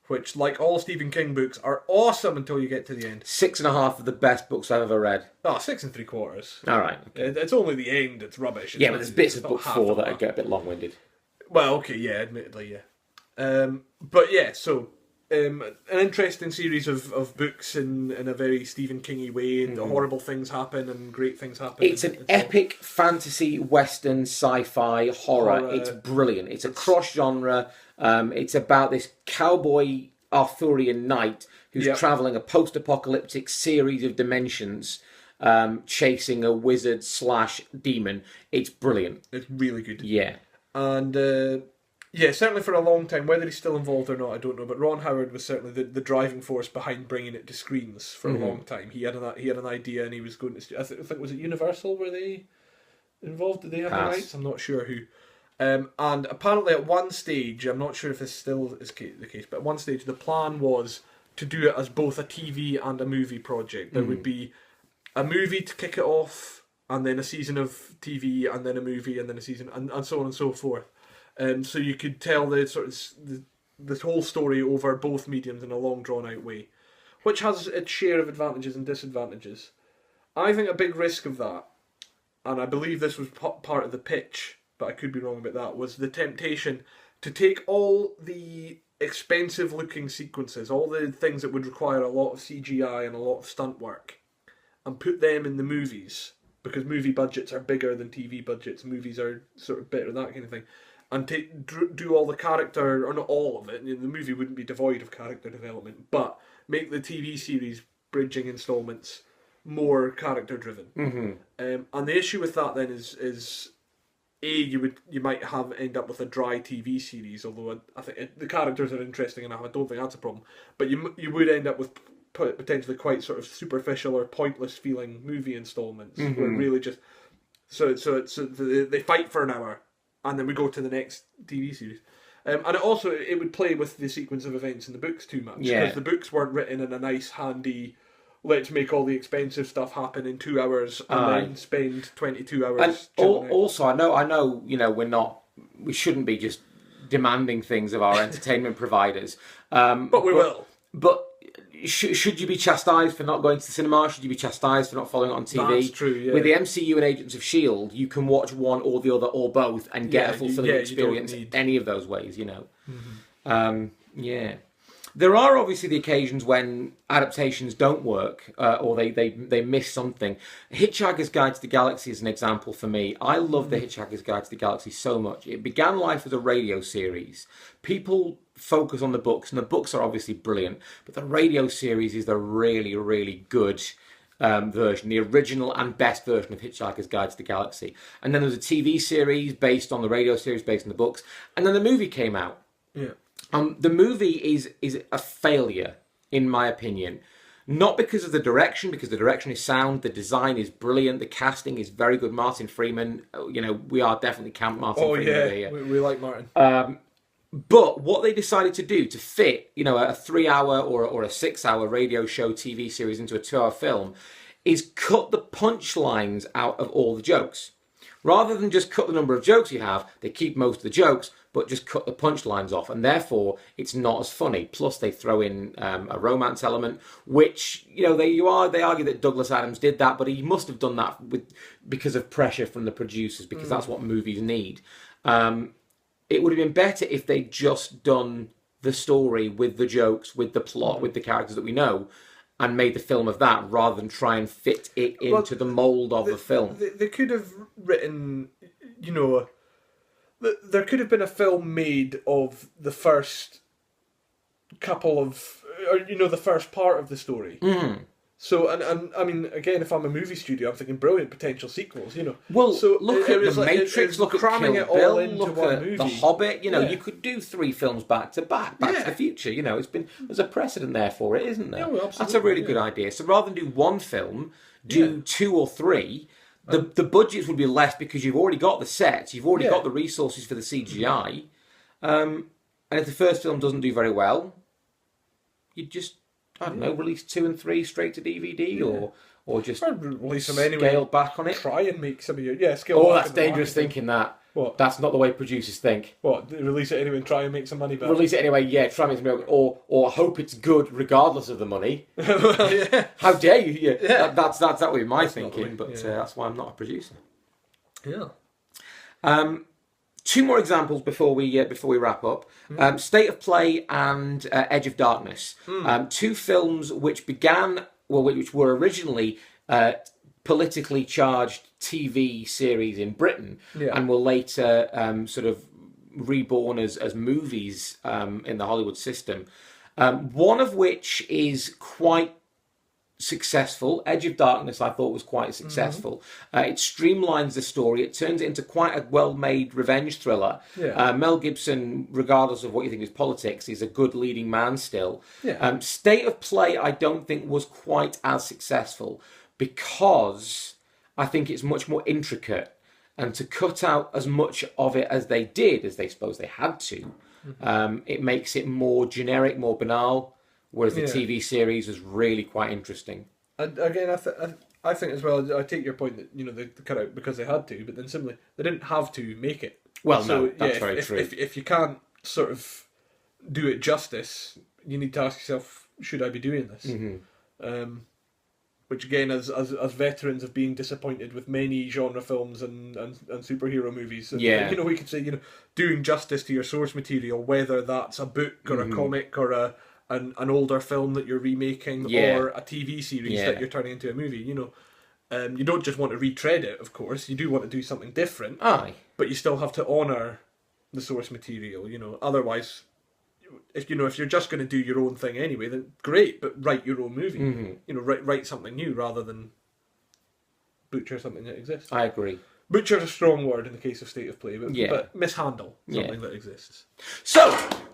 which, like all Stephen King books, are awesome until you get to the end. 6.5 of the best books I've ever read. 6 3/4. All right. It's only the end that's rubbish. It's Yeah, not- but there's bits it's of not book half 4 of that get a bit long-winded. Well, okay, yeah, admittedly, yeah. But yeah, so an interesting series of books in a very Stephen King-y way. And horrible things happen and great things happen. It's an epic fantasy, western, sci-fi, horror. It's brilliant. It's a cross-genre. It's about this cowboy Arthurian knight who's travelling a post-apocalyptic series of dimensions, chasing a wizard / demon. It's brilliant. It's really good. Yeah. And yeah, certainly for a long time, whether he's still involved or not, I don't know. But Ron Howard was certainly the driving force behind bringing it to screens for a long time. He had an idea, and he was going to. I think was it Universal were they involved? Did they have the rights? I'm not sure who. And apparently, at one stage, I'm not sure if this still is the case, but at one stage, the plan was to do it as both a TV and a movie project. There would be a movie to kick it off, and then a season of TV, and then a movie, and then a season, and so on and so forth. So you could tell the whole story over both mediums in a long, drawn-out way, which has its share of advantages and disadvantages. I think a big risk of that, and I believe this was part of the pitch, but I could be wrong about that, was the temptation to take all the expensive-looking sequences, all the things that would require a lot of CGI and a lot of stunt work, and put them in the movies, because movie budgets are bigger than TV budgets, movies are sort of better, that kind of thing. And do all the character, or not all of it, the movie wouldn't be devoid of character development, but make the TV series bridging installments more character driven. And the issue with that then is you might end up with a dry TV series, although I think the characters are interesting enough, I don't think that's a problem, but you would end up with potentially quite sort of superficial or pointless feeling movie installments, where really just so they fight for an hour, and then we go to the next TV series. And it would play with the sequence of events in the books too much. Yeah. Because the books weren't written in a nice, handy, let's make all the expensive stuff happen in 2 hours and then spend 22 hours. And chilling out. also, I know, we shouldn't be just demanding things of our entertainment providers. But we will. But should you be chastised for not going to the cinema? Should you be chastised for not following it on TV? That's true, yeah. With the MCU and Agents of S.H.I.E.L.D., you can watch one or the other or both and get a fulfilling experience any of those ways, Yeah. There are obviously the occasions when adaptations don't work or they miss something. Hitchhiker's Guide to the Galaxy is an example for me. I love the Hitchhiker's Guide to the Galaxy so much. It began life as a radio series. People focus on the books, and the books are obviously brilliant, but the radio series is the really, really good version, the original and best version of Hitchhiker's Guide to the Galaxy. And then there's a TV series based on the radio series, based on the books, and then the movie came out. Yeah. The movie is a failure, in my opinion. Not because of the direction, because the direction is sound, the design is brilliant, the casting is very good. Martin Freeman, we are definitely Camp Martin Freeman here. We like Martin. But what they decided to do to fit, a 3-hour or a 6-hour radio show TV series into a 2-hour film is cut the punchlines out of all the jokes. Rather than just cut the number of jokes you have, they keep most of the jokes, but just cut the punchlines off, and therefore it's not as funny. Plus, they throw in a romance element, which they argue that Douglas Adams did that, but he must have done that because of pressure from the producers, because that's what movies need. It would have been better if they'd just done the story with the jokes, with the plot, with the characters that we know, and made the film of that, rather than try and fit it into the mould of the film. They could have written, there could have been a film made of the first couple of, the first part of the story. Mm. So, and I mean, again, if I'm a movie studio, I'm thinking brilliant potential sequels, Well, so look at The Matrix, look at cramming Kill it all Bill, into look one at movie. The Hobbit, you could do 3 films back to back, Back to the Future, there's a precedent there for it, isn't there? Yeah, well, that's a really good idea. So rather than do one film, do 2 or 3. The budgets would be less because you've already got the sets, you've already got the resources for the CGI, and if the first film doesn't do very well, you just, I don't know, release 2 and 3 straight to DVD or just release them anyway. Scale back on it. Try and make some of your scale back. Oh, that's dangerous thinking that. What? That's not the way producers think. What? Release it anyway and try and make some money back. Release it anyway, try and make some money, or hope it's good regardless of the money. Well, yeah. How dare you? Yeah. That would be my thinking, but that's why I'm not a producer. Yeah. 2 more examples before we wrap up. State of Play and Edge of Darkness. 2 films which which were originally politically charged TV series in Britain and were later sort of reborn as movies in the Hollywood system. One of which is quite successful. Edge of Darkness, I thought, was quite successful. It streamlines the story. It turns it into quite a well-made revenge thriller. Mel Gibson, regardless of what you think of his politics, is a good leading man still. State of Play, I don't think, was quite as successful because I think it's much more intricate. And to cut out as much of it as they did, as they suppose they had to, it makes it more generic, more banal. Whereas the TV series was really quite interesting. And again, I think as well, I take your point that, they cut out because they had to, but then similarly, they didn't have to make it. Well, so, no, that's very true. If you can't sort of do it justice, you need to ask yourself, should I be doing this? Which again, as veterans of being disappointed with many genre films and superhero movies, and, we could say, doing justice to your source material, whether that's a book or a comic or an older film that you're remaking or a TV series that you're turning into a movie, you don't just want to retread it, of course. You do want to do something different. Aye. But you still have to honour the source material, Otherwise, if you're just going to do your own thing anyway, then great, but write your own movie. Write something new rather than butcher something that exists. I agree. Butcher's a strong word in the case of State of Play, but mishandle something that exists. So,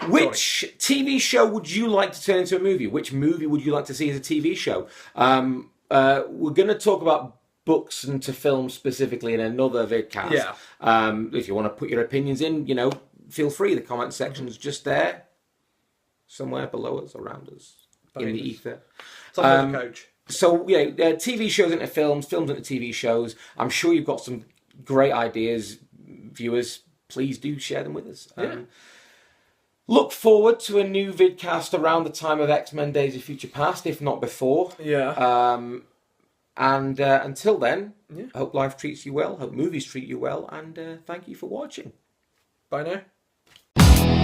which TV show would you like to turn into a movie? Which movie would you like to see as a TV show? We're going to talk about books and to film specifically in another vidcast. If you want to put your opinions in, feel free. The comment section's just there, somewhere below us, around us, in the ether. It's on the couch. So, TV shows into films into TV shows. I'm sure you've got some great ideas, viewers. Please do share them with us. Look forward to a new vidcast around the time of X-Men Days of Future Past, if not before. Yeah. And until then, I hope life treats you well, hope movies treat you well, and thank you for watching. Bye now.